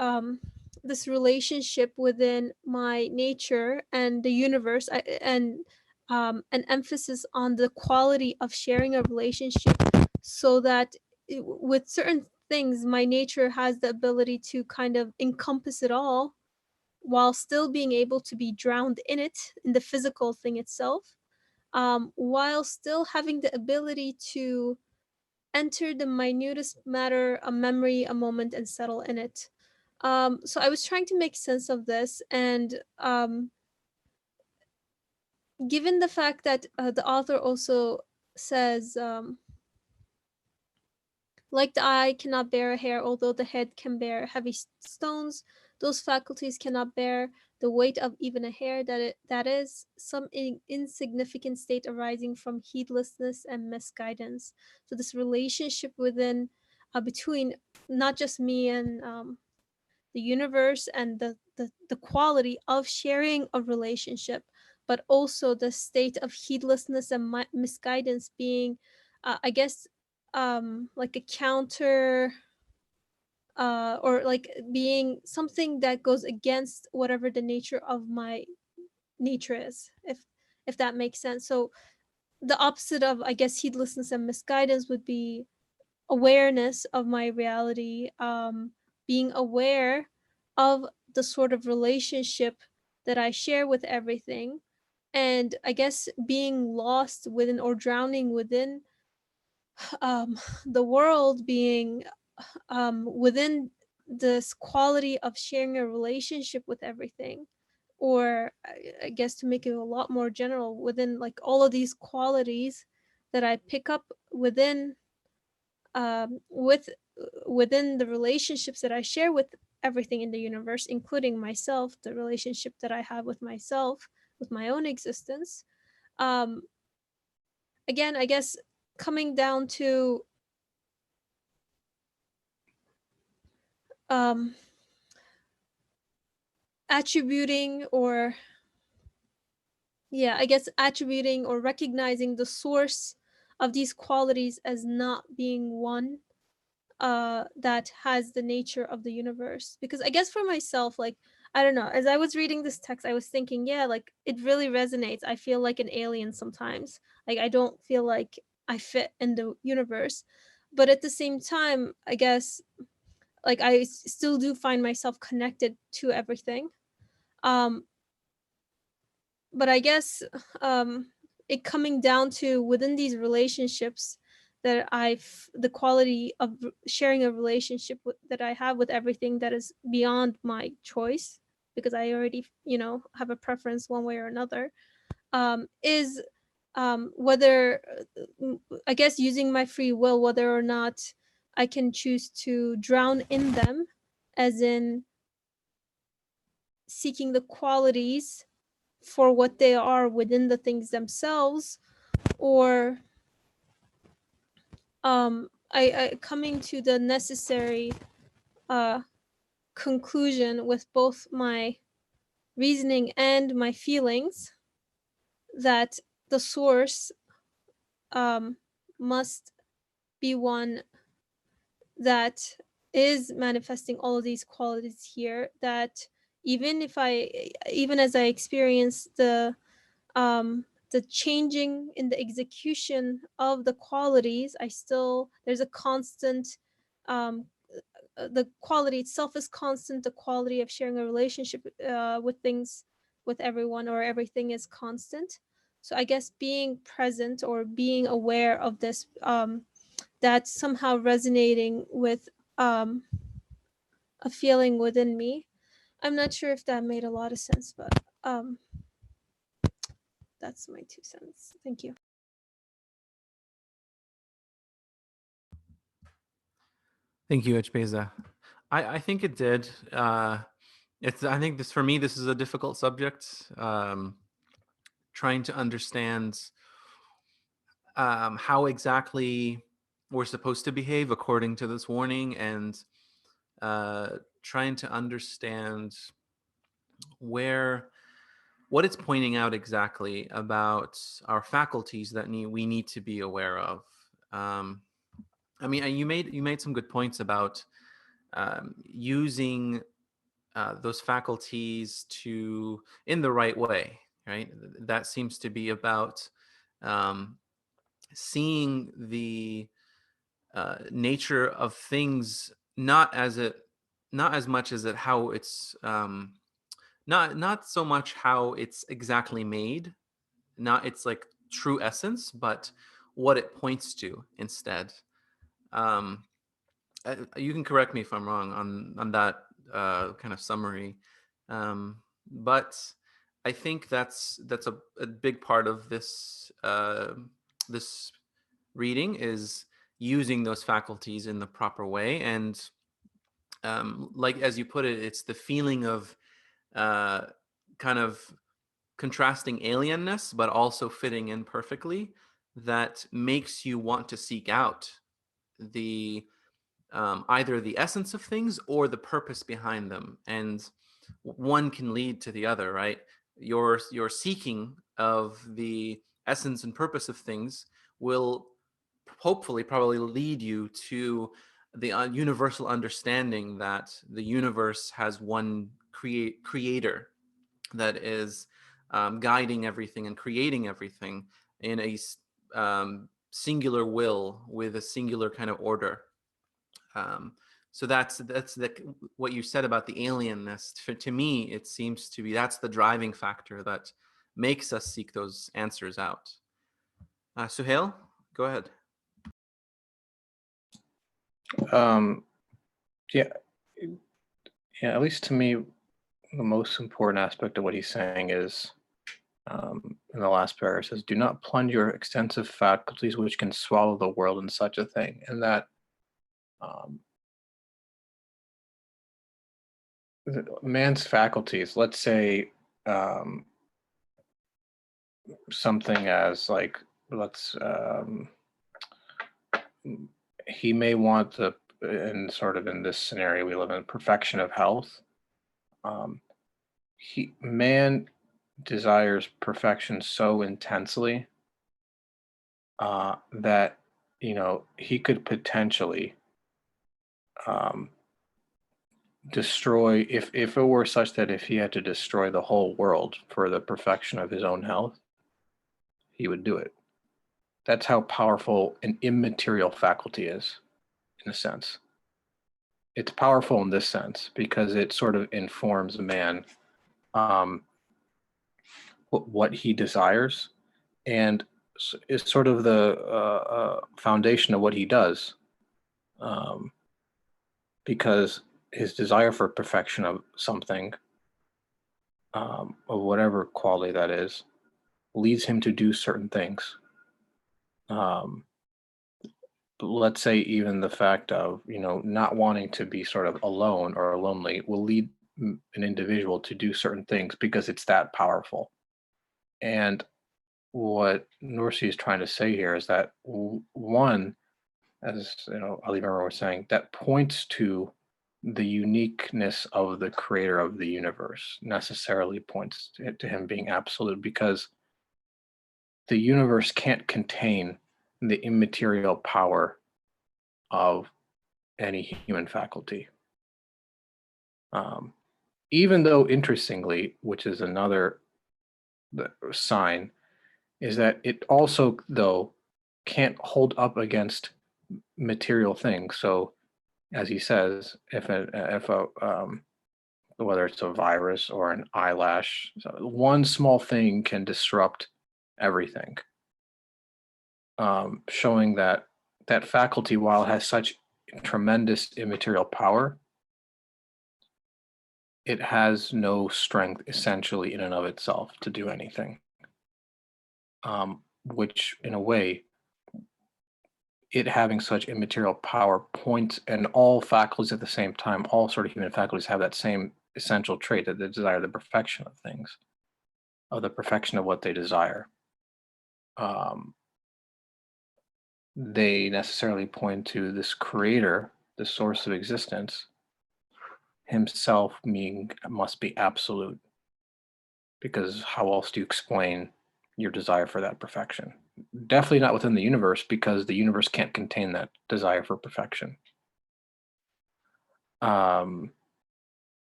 [SPEAKER 6] this relationship within my nature and the universe, and an emphasis on the quality of sharing a relationship, so that with certain things, my nature has the ability to kind of encompass it all, while still being able to be drowned in it, in the physical thing itself, while still having the ability to enter the minutest matter, a memory, a moment, and settle in it. So I was trying to make sense of this, and given the fact that the author also says, like the eye cannot bear a hair, although the head can bear heavy stones, those faculties cannot bear the weight of even a hair, that is some insignificant state arising from heedlessness and misguidance. So this relationship within, between not just me and the universe and the quality of sharing a relationship, but also the state of heedlessness and misguidance being, I guess, like a counter, or like being something that goes against whatever the nature of my nature is, if that makes sense. So the opposite of, I guess, heedlessness and misguidance would be awareness of my reality, being aware of the sort of relationship that I share with everything, and I guess being lost within or drowning within the world, being within this quality of sharing a relationship with everything, or I guess to make it a lot more general, within like all of these qualities that I pick up within, within the relationships that I share with everything in the universe, including myself, the relationship that I have with myself, with my own existence. Um, Again, I guess coming down to um, attributing or I guess attributing or recognizing the source of these qualities as not being one that has the nature of the universe. Because I guess for myself, like, I don't know, as I was reading this text, I was thinking, yeah, like it really resonates. I feel like an alien sometimes. Like I don't feel like I fit in the universe. But at the same time, I guess like I still do find myself connected to everything. Um, but I guess it coming down to within these relationships that the quality of sharing a relationship that I have with everything that is beyond my choice, because I already, have a preference one way or another, is whether, I guess, using my free will, whether or not I can choose to drown in them, as in seeking the qualities for what they are within the things themselves, or I coming to the necessary conclusion with both my reasoning and my feelings that the source must be one that is manifesting all of these qualities here, that even as I experience the changing in the execution of the qualities, there's a constant, the quality itself is constant, the quality of sharing a relationship with everyone or everything is constant. So I guess being present or being aware of this, that's somehow resonating with a feeling within me. I'm not sure if that made a lot of sense, but that's my 2 cents. Thank you.
[SPEAKER 2] Thank you, Echbeza. I think it did. I think for me, this is a difficult subject. Trying to understand how exactly we're supposed to behave according to this warning, and trying to understand what it's pointing out exactly about our faculties that we need to be aware of. I mean, you made some good points about using those faculties in the right way, right? That seems to be about seeing the nature of things not as much as how it's not so much how it's exactly made, not its like true essence, but what it points to instead. Um, you can correct me if I'm wrong on that kind of summary, but I think that's a big part of this reading, is using those faculties in the proper way. And like as you put it, it's the feeling of kind of contrasting alienness, but also fitting in perfectly, that makes you want to seek out the either the essence of things or the purpose behind them, and one can lead to the other, right? Your seeking of the essence and purpose of things will hopefully probably lead you to the universal understanding that the universe has one creator that is guiding everything and creating everything in a singular will with a singular kind of order. So that's what you said about the alienness. To me, it seems to be that's the driving factor that makes us seek those answers out. Suhail, go ahead.
[SPEAKER 3] Yeah, at least to me, the most important aspect of what he's saying is, in the last paragraph, says, "Do not plunge your extensive faculties, which can swallow the world, in such a thing." And that man's faculties, let's say something as like, let's he may want the, in sort of in this scenario we live in, perfection of health. Man desires perfection so intensely that he could potentially destroy, if it were such that if he had to destroy the whole world for the perfection of his own health, he would do it. That's how powerful an immaterial faculty is, in a sense. It's powerful in this sense because it sort of informs a man what he desires, and is sort of the foundation of what he does, because his desire for perfection of something, of whatever quality that is, leads him to do certain things. Let's say even the fact of not wanting to be sort of alone or lonely will lead an individual to do certain things because it's that powerful. And what Nursi is trying to say here is that one, as Ali Imran was saying, that points to the uniqueness of the creator of the universe, necessarily points to him being absolute, because the universe can't contain the immaterial power of any human faculty. Even though, interestingly, which is another sign, is that it also, though, can't hold up against material things. So, as he says, if whether it's a virus or an eyelash, so one small thing can disrupt everything. Showing that faculty, while it has such tremendous immaterial power, it has no strength essentially in and of itself to do anything. Which, in a way, it having such immaterial power points, and all faculties at the same time, all sort of human faculties have that same essential trait, that they desire the perfection of things, of the perfection of what they desire. They necessarily point to this creator, the source of existence, himself must be absolute, because how else do you explain your desire for that perfection? Definitely not within the universe, because the universe can't contain that desire for perfection.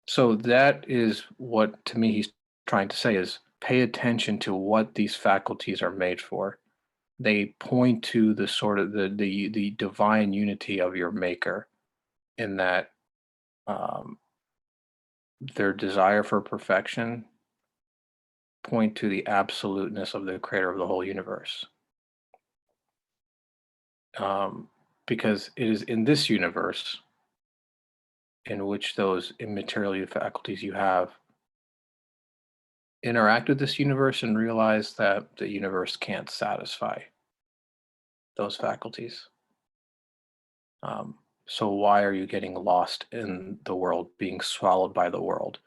[SPEAKER 3] So that is what, to me, he's trying to say is, pay attention to what these faculties are made for. They point to the sort of the divine unity of your maker, in that their desire for perfection point to the absoluteness of the creator of the whole universe. Because it is in this universe in which those immaterial faculties you have interact with this universe and realize that the universe can't satisfy those faculties. So why are you getting lost in the world, being swallowed by the world?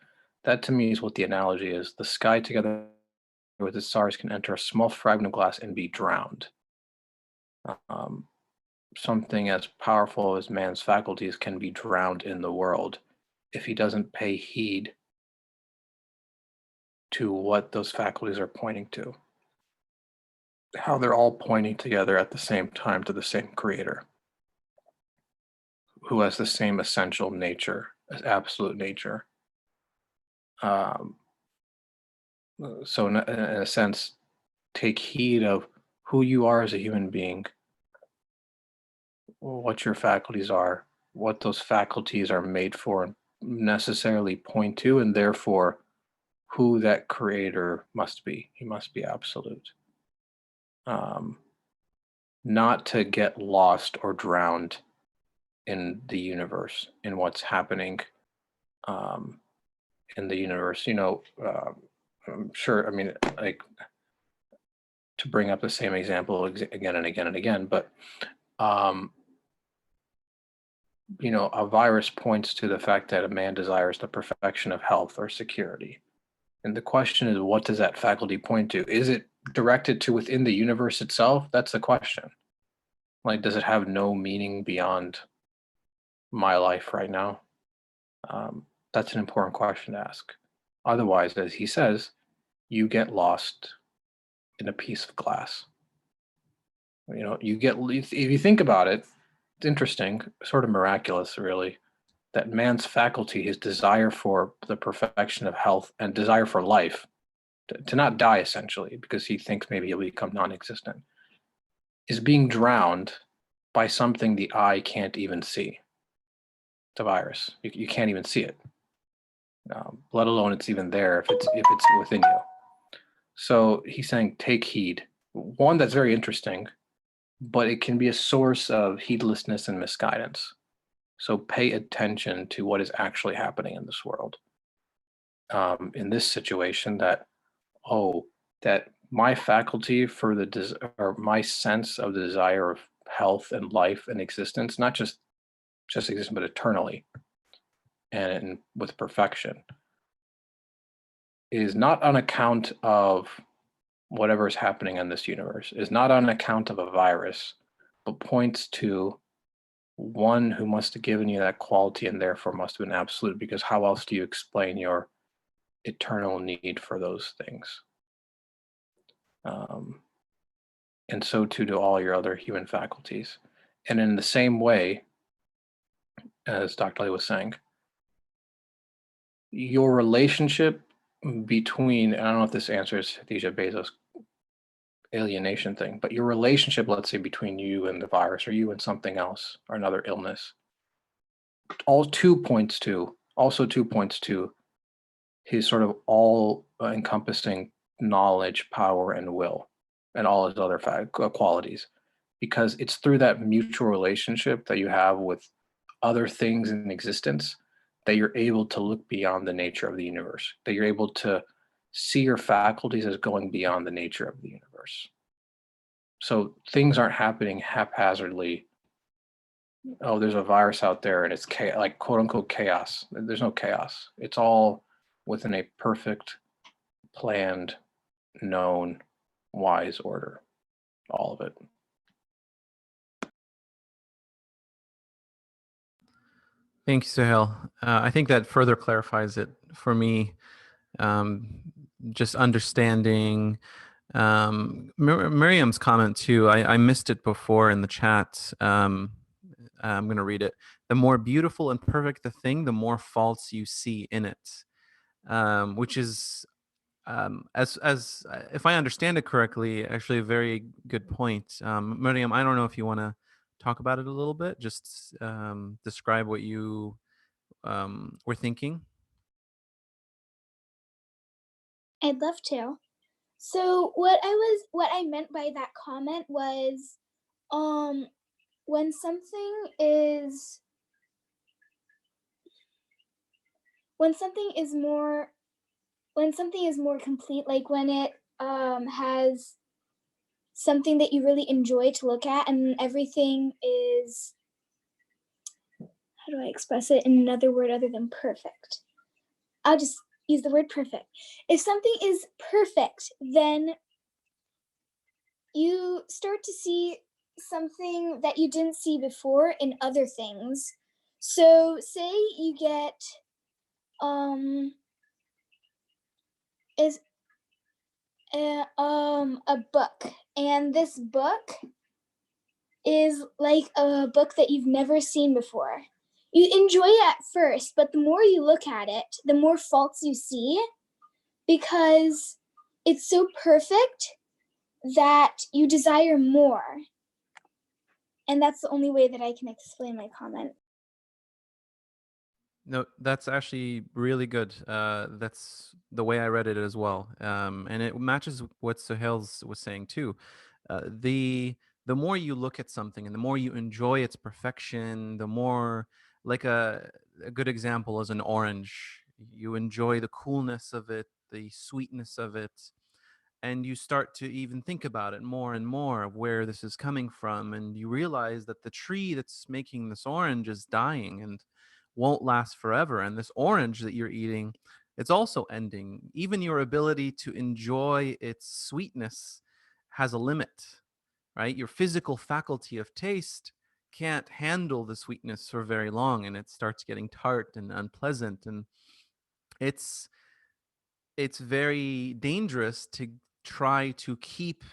[SPEAKER 3] That, to me, is what the analogy is. The sky, together with the stars, can enter a small fragment of glass and be drowned. something as powerful as man's faculties can be drowned in the world if he doesn't pay heed to what those faculties are pointing to, how they're all pointing together at the same time to the same creator, who has the same essential nature as absolute nature. Um, so in a sense, take heed of who you are as a human being, what your faculties are, what those faculties are made for and necessarily point to, and therefore who that creator must be. He must be absolute. Not to get lost or drowned in the universe, in what's happening in the universe. I'm sure, I mean, like, to bring up the same example again and again and again, but a virus points to the fact that a man desires the perfection of health or security. And the question is, what does that faculty point to? Is it directed to within the universe itself? That's the question. Like, does it have no meaning beyond my life right now? That's an important question to ask. Otherwise, as he says, you get lost in a piece of glass. If you think about it, it's interesting, sort of miraculous, really, that man's faculty, his desire for the perfection of health and desire for life, to not die essentially, because he thinks maybe he'll become non-existent, is being drowned by something the eye can't even see. The virus, you can't even see it, let alone it's even there if it's within you. So he's saying, take heed. One, that's very interesting, but it can be a source of heedlessness and misguidance. So pay attention to what is actually happening in this world. In this situation, that my faculty for or my sense of the desire of health and life and existence, not just existence, but eternally and with perfection, is not on account of whatever is happening in this universe, is not on account of a virus, but points to one who must have given you that quality and therefore must have been absolute, because how else do you explain your eternal need for those things? And so too do all your other human faculties. And in the same way, as Dr. Lee was saying, your relationship between, and I don't know if this answers Khadija Bezos' alienation thing, but your relationship, let's say, between you and the virus, or you and something else, or another illness, also two points to his sort of all encompassing knowledge, power, and will, and all his other qualities, because it's through that mutual relationship that you have with other things in existence that you're able to look beyond the nature of the universe, that you're able to see your faculties as going beyond the nature of the universe. So things aren't happening haphazardly. Oh, there's a virus out there and it's like quote unquote chaos. There's no chaos. It's all within a perfect, planned, known, wise order. All of it.
[SPEAKER 2] Thank you, Sahel. I think that further clarifies it for me. Just understanding Miriam's comment too. I missed it before in the chat. I'm going to read it. The more beautiful and perfect the thing, the more faults you see in it, which is, as if I understand it correctly, actually a very good point. Miriam, I don't know if you want to talk about it a little bit. Just describe what you were thinking.
[SPEAKER 5] I'd love to. So what I meant by that comment was, when something is more complete, like when it has something that you really enjoy to look at, and everything is, how do I express it in another word other than perfect? I'll just use the word perfect. If something is perfect, then you start to see something that you didn't see before in other things. So say you get is a book, and this book is like a book that you've never seen before. You enjoy it at first, but the more you look at it, the more faults you see, because it's so perfect that you desire more. And that's the only way that I can explain my comment.
[SPEAKER 2] No, that's actually really good. That's the way I read it as well, and it matches what Sohail's was saying too. The more you look at something and the more you enjoy its perfection, the more, like a good example is an orange. You enjoy the coolness of it, the sweetness of it, and you start to even think about it more and more of where this is coming from, and you realize that the tree that's making this orange is dying and won't last forever, and this orange that you're eating, it's also ending. Even your ability to enjoy its sweetness has a limit, right? Your physical faculty of taste can't handle the sweetness for very long, and it starts getting tart and unpleasant, and it's it's very dangerous to try to keep,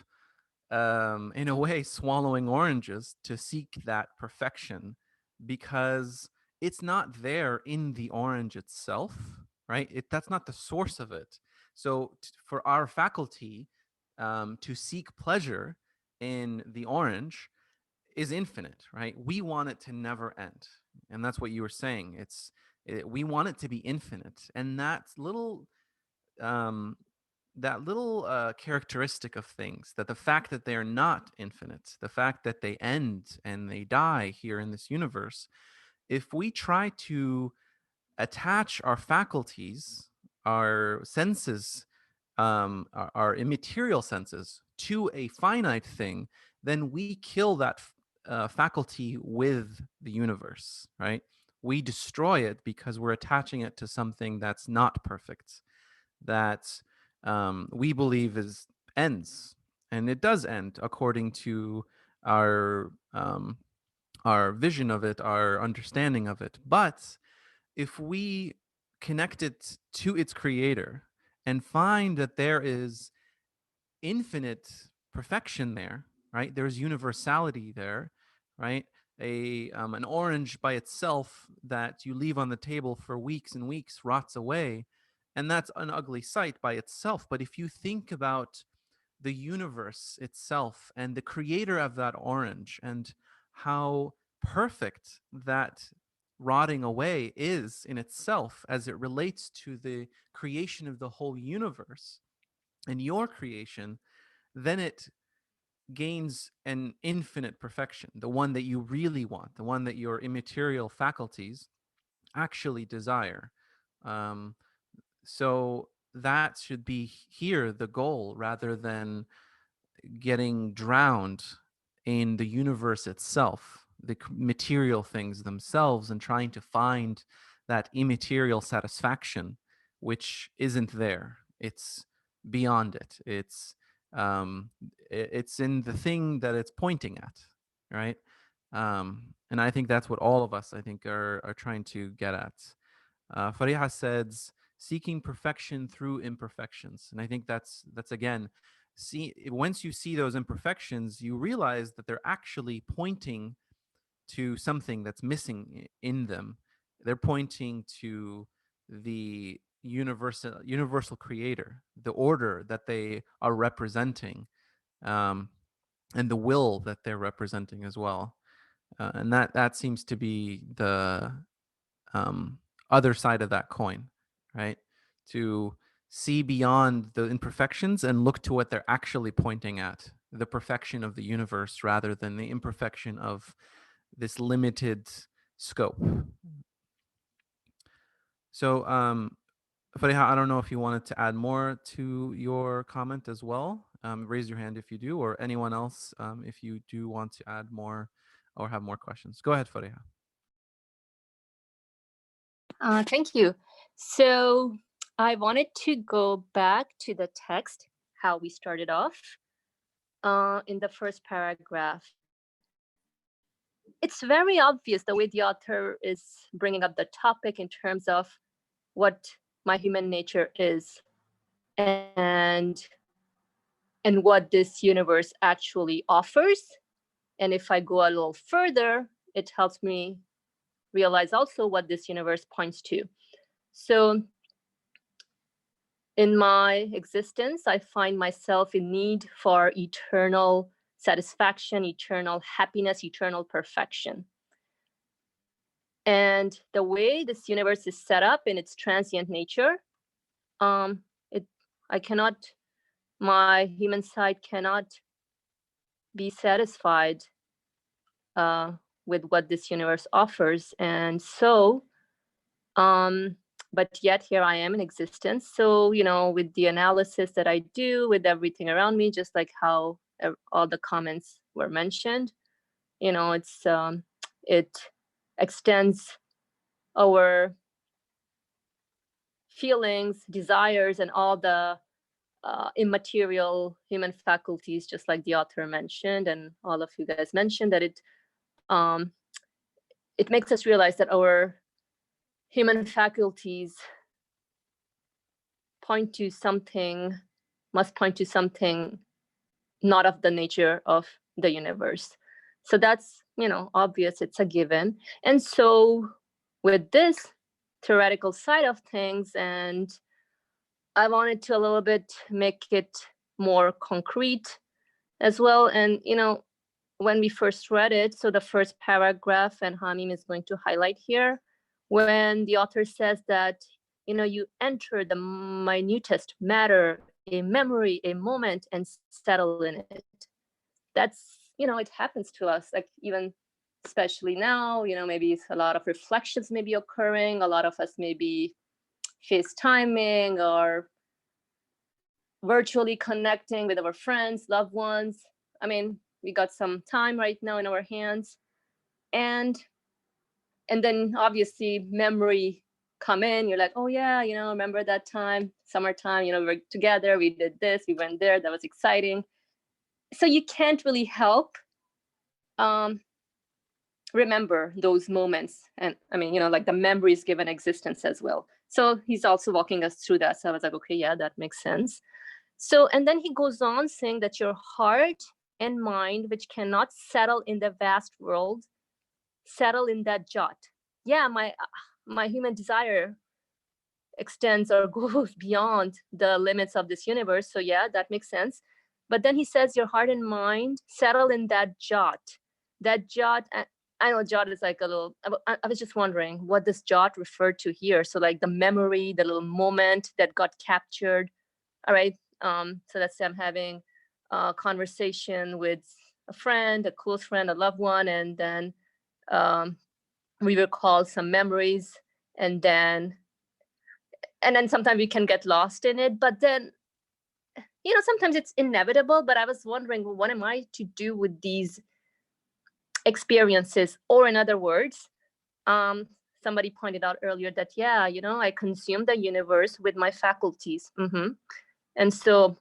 [SPEAKER 2] in a way, swallowing oranges to seek that perfection, because it's not there in the orange itself, right? That's not the source of it. So for our faculty, to seek pleasure in the orange is infinite, right? We want it to never end, and that's what you were saying. We want it to be infinite, and um, that little characteristic of things, that the fact that they are not infinite, the fact that they end and they die here in this universe, if we try to attach our faculties, our senses, our immaterial senses to a finite thing, then we kill that faculty with the universe, right? We destroy it because we're attaching it to something that's not perfect, that we believe is ends, and it does end according to our our vision of it, our understanding of it. But if we connect it to its creator and find that there is infinite perfection there, right? There's universality there, right? An orange by itself that you leave on the table for weeks and weeks rots away, and that's an ugly sight by itself. But if you think about the universe itself and the creator of that orange and how perfect that rotting away is in itself as it relates to the creation of the whole universe and your creation, then it gains an infinite perfection, the one that you really want, the one that your immaterial faculties actually desire. Um, so that should be here the goal, rather than getting drowned in the universe itself, the material things themselves, and trying to find that immaterial satisfaction, which isn't there. It's beyond it. Um, it's in the thing that it's pointing at, right? And I think that's what all of us, I think, are trying to get at. Fariha says, seeking perfection through imperfections, and I think that's again, see, once you see those imperfections, you realize that they're actually pointing to something that's missing in them. They're pointing to the universal creator, the order that they are representing, um, and the will that they're representing as well. And that seems to be the other side of that coin, right? To see beyond the imperfections and look to what they're actually pointing at, the perfection of the universe rather than the imperfection of this limited scope. So, Fariha, I don't know if you wanted to add more to your comment as well. Raise your hand if you do, or anyone else, if you do want to add more or have more questions. Go ahead, Fariha.
[SPEAKER 1] Thank you. So I wanted to go back to the text, how we started off in the first paragraph. it's very obvious the way the author is bringing up the topic in terms of what my human nature is and what this universe actually offers. And if I go a little further, it helps me realize also what this universe points to. So in my existence, I find myself in need for eternal satisfaction, eternal happiness, eternal perfection. And the way this universe is set up in its transient nature, my human side cannot be satisfied with what this universe offers. And so, but yet here I am in existence. So, with the analysis that I do with everything around me, just like how all the comments were mentioned, it extends our feelings, desires, and all the immaterial human faculties, just like the author mentioned, and all of you guys mentioned, that it makes us realize that our human faculties must point to something not of the nature of the universe. So that's, obvious, it's a given. And so with this theoretical side of things, and I wanted to a little bit make it more concrete as well. And, when we first read it, so the first paragraph, and Hamim is going to highlight here, when the author says that, you enter the minutest matter, a memory, a moment, and settle in it. That's, it happens to us, like even especially now, maybe a lot of reflections may be occurring. A lot of us may be FaceTiming or virtually connecting with our friends, loved ones. I mean, we got some time right now in our hands. And then obviously memory come in. You're like, oh yeah, remember that time, summertime, we were together, we did this, we went there, that was exciting. So you can't really help remember those moments. And I mean, like the memories given existence as well. So he's also walking us through that. So I was like, okay, yeah, that makes sense. So, and then he goes on saying that your heart and mind, which cannot settle in the vast world, settle in that jot. Yeah, my human desire extends or goes beyond the limits of this universe. So yeah, that makes sense. But then he says your heart and mind settle in that jot. That jot, I know jot is like a little, I was just wondering what this jot referred to here. So like the memory, the little moment that got captured. All right. So let's say I'm having a conversation with a friend, a close friend, a loved one, and then we recall some memories, and then sometimes we can get lost in it. But then, sometimes it's inevitable. But I was wondering, well, what am I to do with these experiences? Or in other words, somebody pointed out earlier that, yeah, I consume the universe with my faculties. And so,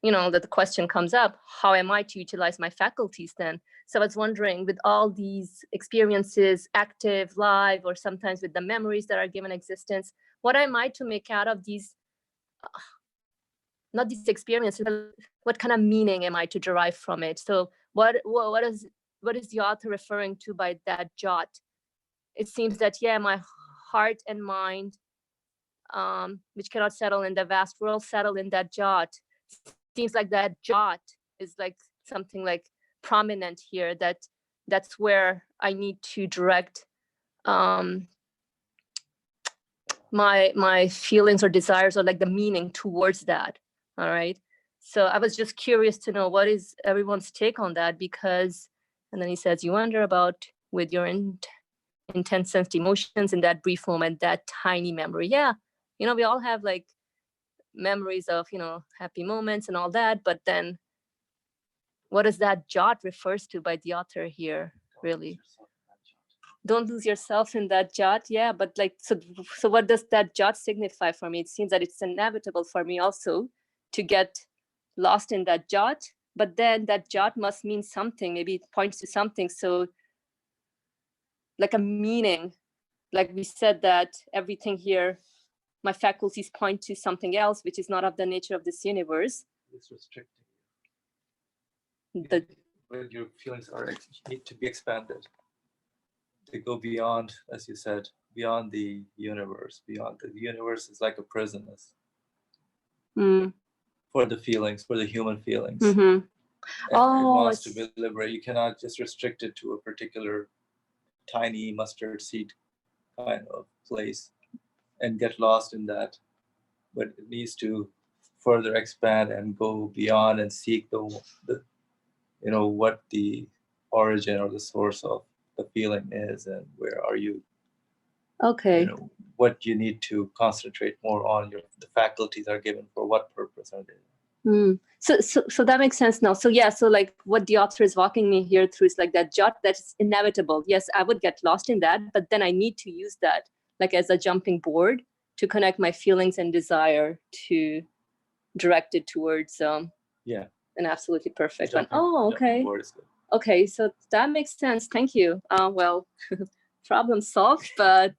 [SPEAKER 1] that the question comes up, how am I to utilize my faculties then? So I was wondering, with all these experiences, active, live, or sometimes with the memories that are given existence, what am I to make out of these, not these experiences, what kind of meaning am I to derive from it? So what is the author referring to by that jot? It seems that, yeah, my heart and mind, which cannot settle in the vast world, settle in that jot. Seems like that jot is like something like prominent here, that's where I need to direct my feelings or desires, or like the meaning towards that. All right. So I was just curious to know what is everyone's take on that, because, and then he says, you wonder about with your intense sensed emotions in that brief moment, that tiny memory. Yeah. We all have like memories of, happy moments and all that, but then what does that jot refers to by the author here, really? Don't lose yourself in that jot. Yeah, but like, so what does that jot signify for me? It seems that it's inevitable for me also to get lost in that jot, but then that jot must mean something. Maybe it points to something. So like a meaning. Like we said that everything here, my faculties point to something else, which is not of the nature of this universe.
[SPEAKER 7] It's restricting.
[SPEAKER 1] The,
[SPEAKER 7] When your feelings are need to be expanded, they go beyond, as you said, beyond the universe. Beyond the universe is like a prison for the feelings, for the human feelings.
[SPEAKER 1] mm-hmm.
[SPEAKER 7] It wants to be liberated. You cannot just restrict it to a particular tiny mustard seed kind of place and get lost in that. But it needs to further expand and go beyond and seek the what the origin or the source of the feeling is, and where are you.
[SPEAKER 1] Okay.
[SPEAKER 7] What you need to concentrate more on. The faculties are given for what purpose are they?
[SPEAKER 1] So that makes sense now. So yeah, so like what the author is walking me here through is like that jot that's inevitable. Yes, I would get lost in that, but then I need to use that like as a jumping board to connect my feelings and desire to direct it towards an absolutely perfect one. Oh, okay. Okay, so that makes sense. Thank you. Well, problem solved, but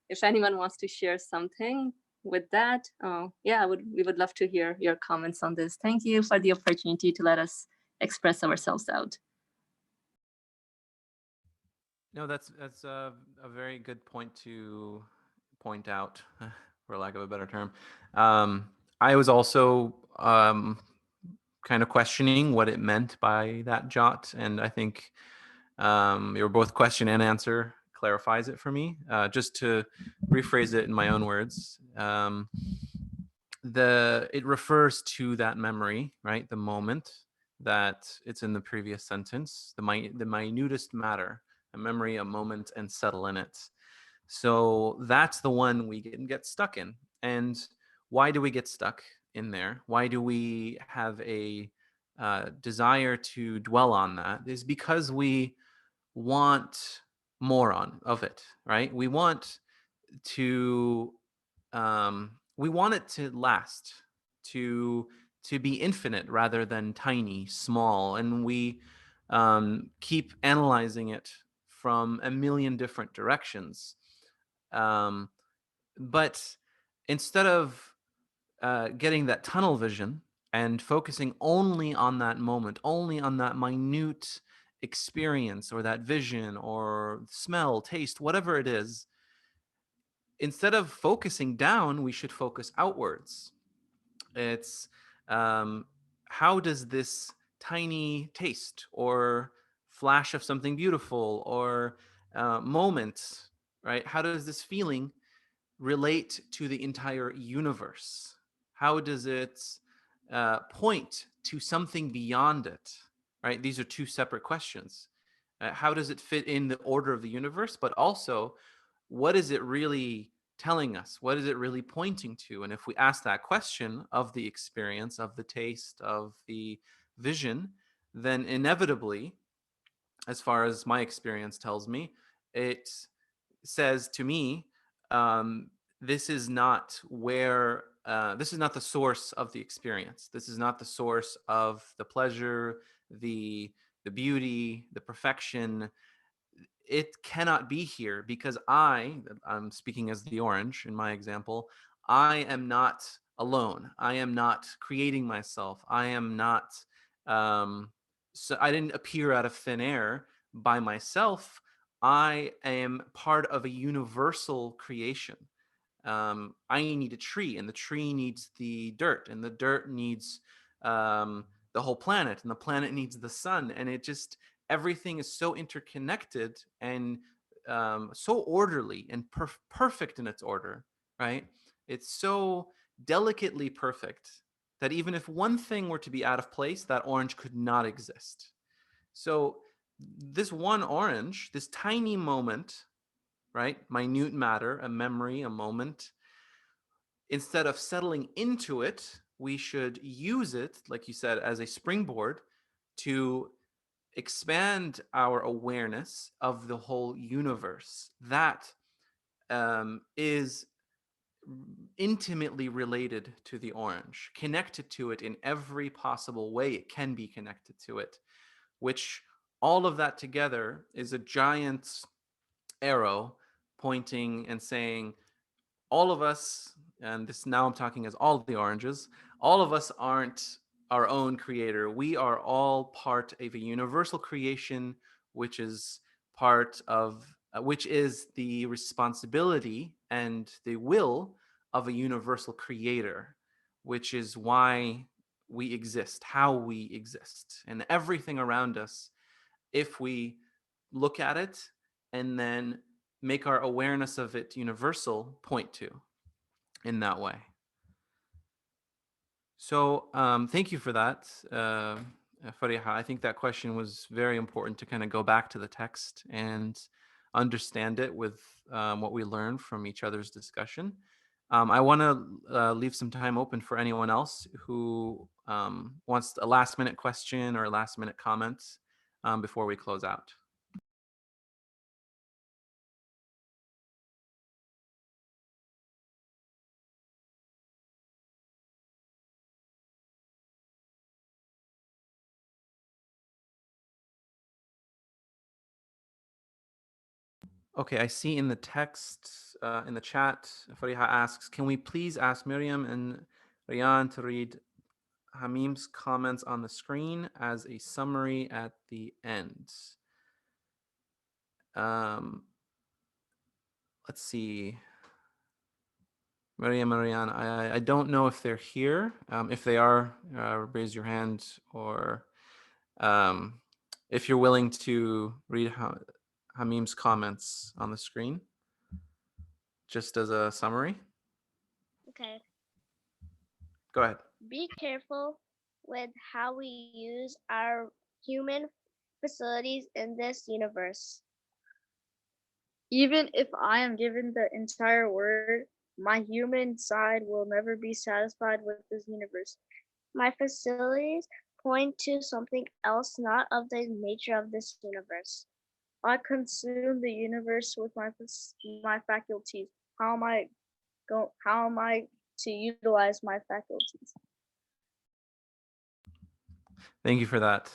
[SPEAKER 1] if anyone wants to share something with that, we would love to hear your comments on this. Thank you for the opportunity to let us express ourselves out.
[SPEAKER 2] No, that's a very good point to point out, for lack of a better term. I was also kind of questioning what it meant by that jot, and I think your both question and answer clarifies it for me. Just to rephrase it in my own words, it refers to that memory, right? The moment that it's in the previous sentence, the minutest matter, a memory, a moment, and settle in it. So that's the one we get stuck in. And why do we get stuck in there? Why do we have a desire to dwell on that? Is because we want more of it, right? We want to we want it to last, to be infinite rather than tiny, small, and we keep analyzing it from a million different directions. But instead of getting that tunnel vision and focusing only on that moment, only on that minute experience or that vision or smell, taste, whatever it is, instead of focusing down, we should focus outwards. It's how does this tiny taste or flash of something beautiful or moment, right? How does this feeling relate to the entire universe? How does it point to something beyond it, right? These are two separate questions. How does it fit in the order of the universe? But also, what is it really telling us? What is it really pointing to? And if we ask that question of the experience, of the taste, of the vision, then inevitably, as far as my experience tells me, it says to me, this is not this is not the source of the experience. This is not the source of the pleasure, the beauty, the perfection. It cannot be here because I'm speaking as the orange in my example. I am not alone. I am not creating myself. I am not, so I didn't appear out of thin air by myself. I am part of a universal creation. I need a tree, and the tree needs the dirt, and the dirt needs the whole planet, and the planet needs the sun, and everything is so interconnected and so orderly and perfect in its order, right? It's so delicately perfect that even if one thing were to be out of place, that orange could not exist. So this one orange, this tiny moment, right? Minute matter, a memory, a moment. Instead of settling into it, we should use it, like you said, as a springboard to expand our awareness of the whole universe. That is intimately related to the orange, connected to it in every possible way it can be connected to it, which all of that together is a giant arrow pointing and saying, all of us, and this now I'm talking as all the oranges, all of us aren't our own creator. We are all part of a universal creation, which is which is the responsibility and the will of a universal creator, which is why we exist, how we exist, and everything around us. If we look at it and then make our awareness of it universal, point to in that way. So thank you for that, Fariha. I think that question was very important to kind of go back to the text and understand it with what we learned from each other's discussion. I want to leave some time open for anyone else who wants a last minute question or last minute comments before we close out. Okay, I see in the text, in the chat, Fariha asks, can we please ask Miriam and Rayan to read Hamim's comments on the screen as a summary at the end? Let's see. Miriam and Rayan, I don't know if they're here. If they are, raise your hand, or if you're willing to read Hamim's comments on the screen, just as a summary.
[SPEAKER 8] Okay.
[SPEAKER 2] Go ahead.
[SPEAKER 8] Be careful with how we use our human facilities in this universe.
[SPEAKER 1] Even if I am given the entire word, my human side will never be satisfied with this universe.
[SPEAKER 8] My facilities point to something else not of the nature of this universe.
[SPEAKER 1] I consume the universe with my faculties. How am I to utilize my faculties?
[SPEAKER 2] Thank you for that.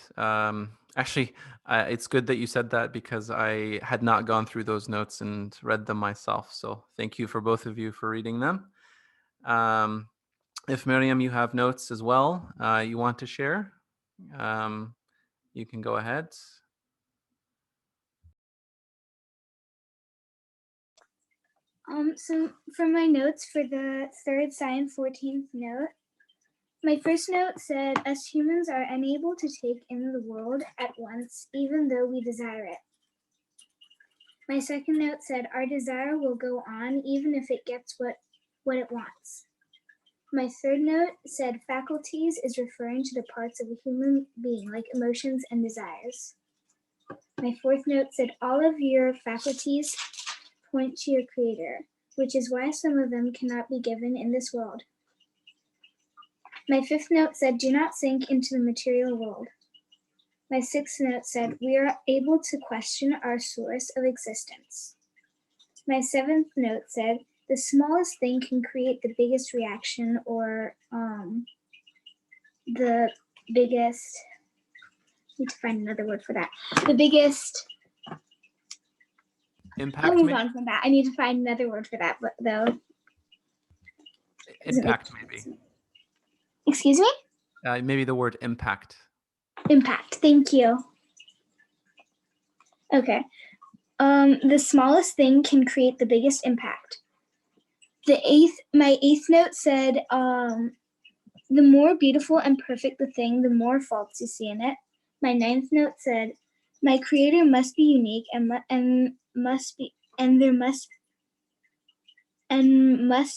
[SPEAKER 2] Actually, it's good that you said that because I had not gone through those notes and read them myself. So thank you for both of you for reading them. If Miriam, you have notes as well you want to share, you can go ahead.
[SPEAKER 5] So for my notes for the third sign 14th note, my first note said, us humans are unable to take in the world at once, even though we desire it. My second note said, our desire will go on even if it gets what it wants. My third note said, faculties is referring to the parts of a human being, like emotions and desires. My fourth note said, all of your faculties point to your creator, which is why some of them cannot be given in this world. My fifth note said, do not sink into the material world. My sixth note said, we are able to question our source of existence. My seventh note said, the smallest thing can create the biggest reaction, or the biggest, I need to find another word for that. The biggest
[SPEAKER 2] Impact.
[SPEAKER 5] I'll move on from that. I need to find another word for that, but though.
[SPEAKER 2] Impact, maybe.
[SPEAKER 5] Excuse me?
[SPEAKER 2] Maybe the word impact.
[SPEAKER 5] Impact. Thank you. Okay. The smallest thing can create the biggest impact. My eighth note said, the more beautiful and perfect the thing, the more faults you see in it. My ninth note said, my creator must be unique and must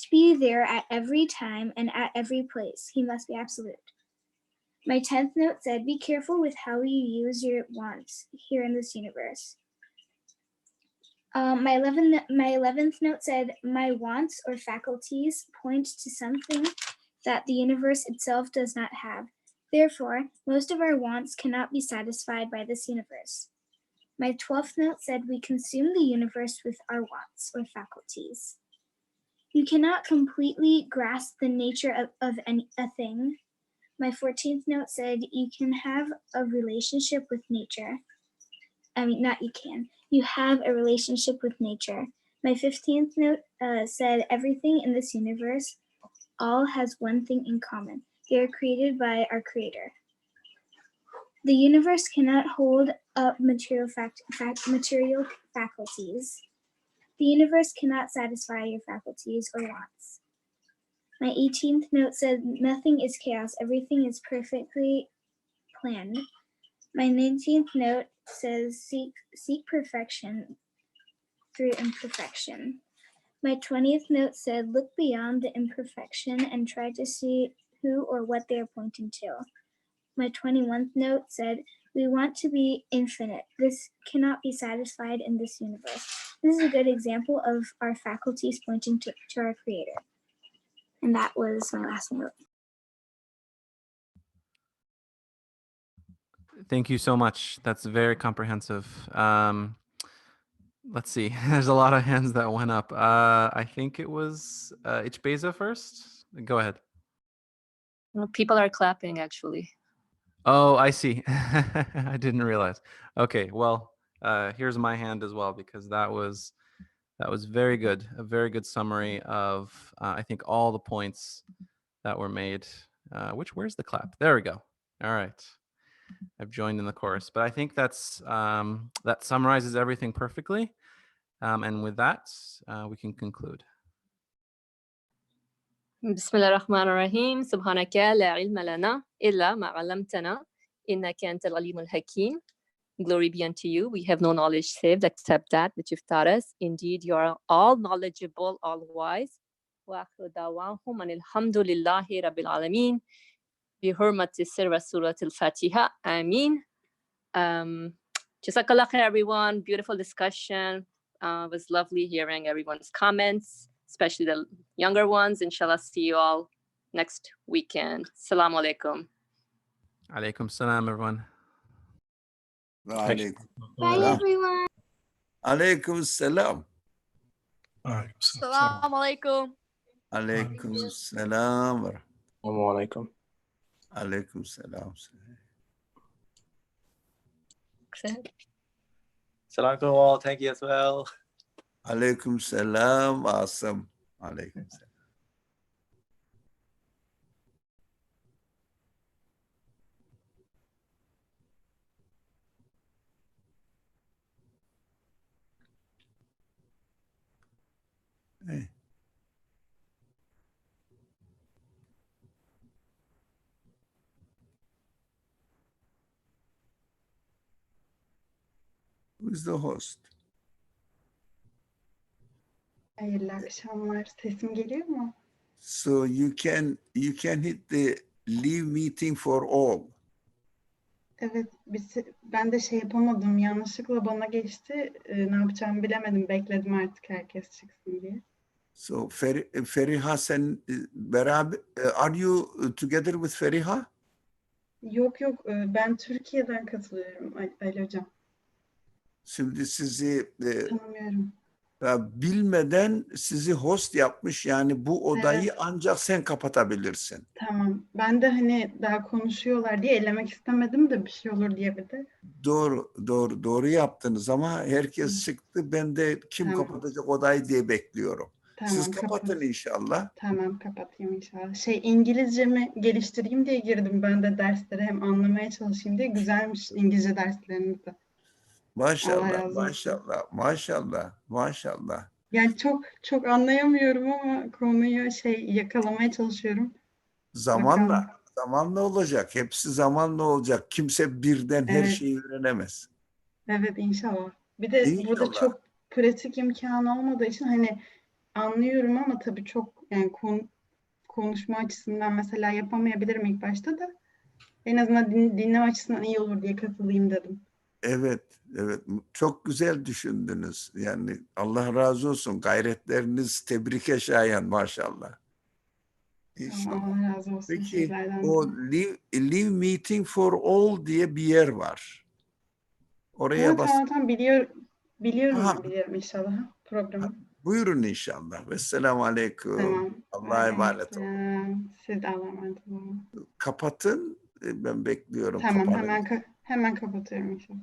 [SPEAKER 5] be there at every time and at every place. He must be absolute. My 10th note said, be careful with how you use your wants here in this universe. My 11th note said, my wants or faculties point to something that the universe itself does not have. Therefore, most of our wants cannot be satisfied by this universe. My 12th note said, we consume the universe with our wants or faculties. You cannot completely grasp the nature of a thing. My 14th note said, you can have a relationship with nature. not you can. You have a relationship with nature. My 15th note said everything in this universe all has one thing in common. They are created by our creator. The universe cannot hold up material faculties. The universe cannot satisfy your faculties or wants. My 18th note said nothing is chaos. Everything is perfectly planned. My 19th note says seek perfection through imperfection. My 20th note said look beyond the imperfection and try to see who or what they are pointing to. My 21st note said we want to be infinite. This cannot be satisfied in this universe. This is a good example of our faculties pointing to our creator. And that was my last note.
[SPEAKER 2] Thank you so much. That's very comprehensive. Let's see. There's a lot of hands that went up. I think it was Ichbeza first. Go ahead.
[SPEAKER 1] Well, people are clapping, actually.
[SPEAKER 2] Oh, I see. I didn't realize. Okay, well, here's my hand as well, because that was very good. A very good summary of I think all the points that were made. Where's the clap? There we go. All right. I've joined in the chorus, but I think that's that summarizes everything perfectly. And with that, we can conclude.
[SPEAKER 1] بسم الله الرحمن الرحيم سبحانك لا علم لنا إلا ما علمتنا إنك أنت العليم الحكيم. Glory be unto you. We have no knowledge saved except that which you've taught us. Indeed, you are all knowledgeable, all wise. وآخر دعواهم أن الحمد لله رب العالمين. بحرمة سر سورة الفاتحة. Ameen. Jazakallah khair, everyone. Beautiful discussion. It was lovely hearing everyone's comments, especially the younger ones. Inshallah, see you all next weekend. Assalamu alaikum.
[SPEAKER 2] Alaikum salam, everyone.
[SPEAKER 4] Alaikum.
[SPEAKER 5] Bye, everyone.
[SPEAKER 4] Alaikum salam.
[SPEAKER 1] Assalamu alaikum.
[SPEAKER 4] Alaikum salam.
[SPEAKER 3] Assalamualaikum.
[SPEAKER 4] Alaikum salam.
[SPEAKER 7] Salam to all. Thank you as well.
[SPEAKER 4] Alaikum salam. Awesome. Alaikum salam. Hey. Who's the host?
[SPEAKER 9] Hayırlı akşamlar. Sesim geliyor mu?
[SPEAKER 4] So you can hit the leave meeting for all.
[SPEAKER 9] Evet, ben de şey yapamadım. Yanlışlıkla bana geçti. Ne yapacağımı bilemedim. Bekledim artık herkes çıksın diye.
[SPEAKER 4] So Feriha sen beraber are you together with Feriha?
[SPEAKER 9] Yok ben Türkiye'den katılıyorum Ali Hocam.
[SPEAKER 4] Şimdi sizi
[SPEAKER 9] Tanımıyorum.
[SPEAKER 4] bilmeden sizi host yapmış, yani bu odayı
[SPEAKER 9] Evet.
[SPEAKER 4] ancak sen kapatabilirsin.
[SPEAKER 9] Tamam. Ben de hani daha konuşuyorlar diye ellemek istemedim de bir şey olur diye bir de.
[SPEAKER 4] Doğru yaptınız ama herkes çıktı. Ben de kim
[SPEAKER 9] Tamam.
[SPEAKER 4] kapatacak odayı diye bekliyorum.
[SPEAKER 9] Tamam,
[SPEAKER 4] Siz kapatın inşallah.
[SPEAKER 9] Tamam, kapatayım inşallah. İngilizcemi geliştireyim diye girdim ben de derslere, hem anlamaya çalışayım diye. Güzelmiş İngilizce dersleriniz de.
[SPEAKER 4] Maşallah.
[SPEAKER 9] Yani çok anlayamıyorum ama konuyu yakalamaya çalışıyorum.
[SPEAKER 4] Zamanla olacak. Hepsi zamanla olacak. Kimse birden her
[SPEAKER 9] Evet.
[SPEAKER 4] şeyi öğrenemez.
[SPEAKER 9] Evet, inşallah. Bir de burada çok pratik imkanı olmadığı için hani anlıyorum ama tabii çok yani konuşma açısından mesela yapamayabilirim ilk başta da. En azından dinleme açısından iyi olur diye katılayım dedim.
[SPEAKER 4] Evet. Çok güzel düşündünüz. Yani Allah razı olsun. Gayretleriniz tebrike şayan maşallah. İnşallah.
[SPEAKER 9] Tamam, Allah razı olsun.
[SPEAKER 4] Peki o leave meeting for all diye bir yer var. Oraya bas.
[SPEAKER 9] Tamam biliyorum inşallah programı.
[SPEAKER 4] Buyurun inşallah. Vesselamu aleyküm.
[SPEAKER 9] Tamam.
[SPEAKER 4] Allah'a emanet olun.
[SPEAKER 9] Siz de Allah'a emanet olun.
[SPEAKER 4] Kapatın. Ben bekliyorum.
[SPEAKER 9] Tamam,
[SPEAKER 4] Kapanın.
[SPEAKER 9] hemen kapatıyorum inşallah.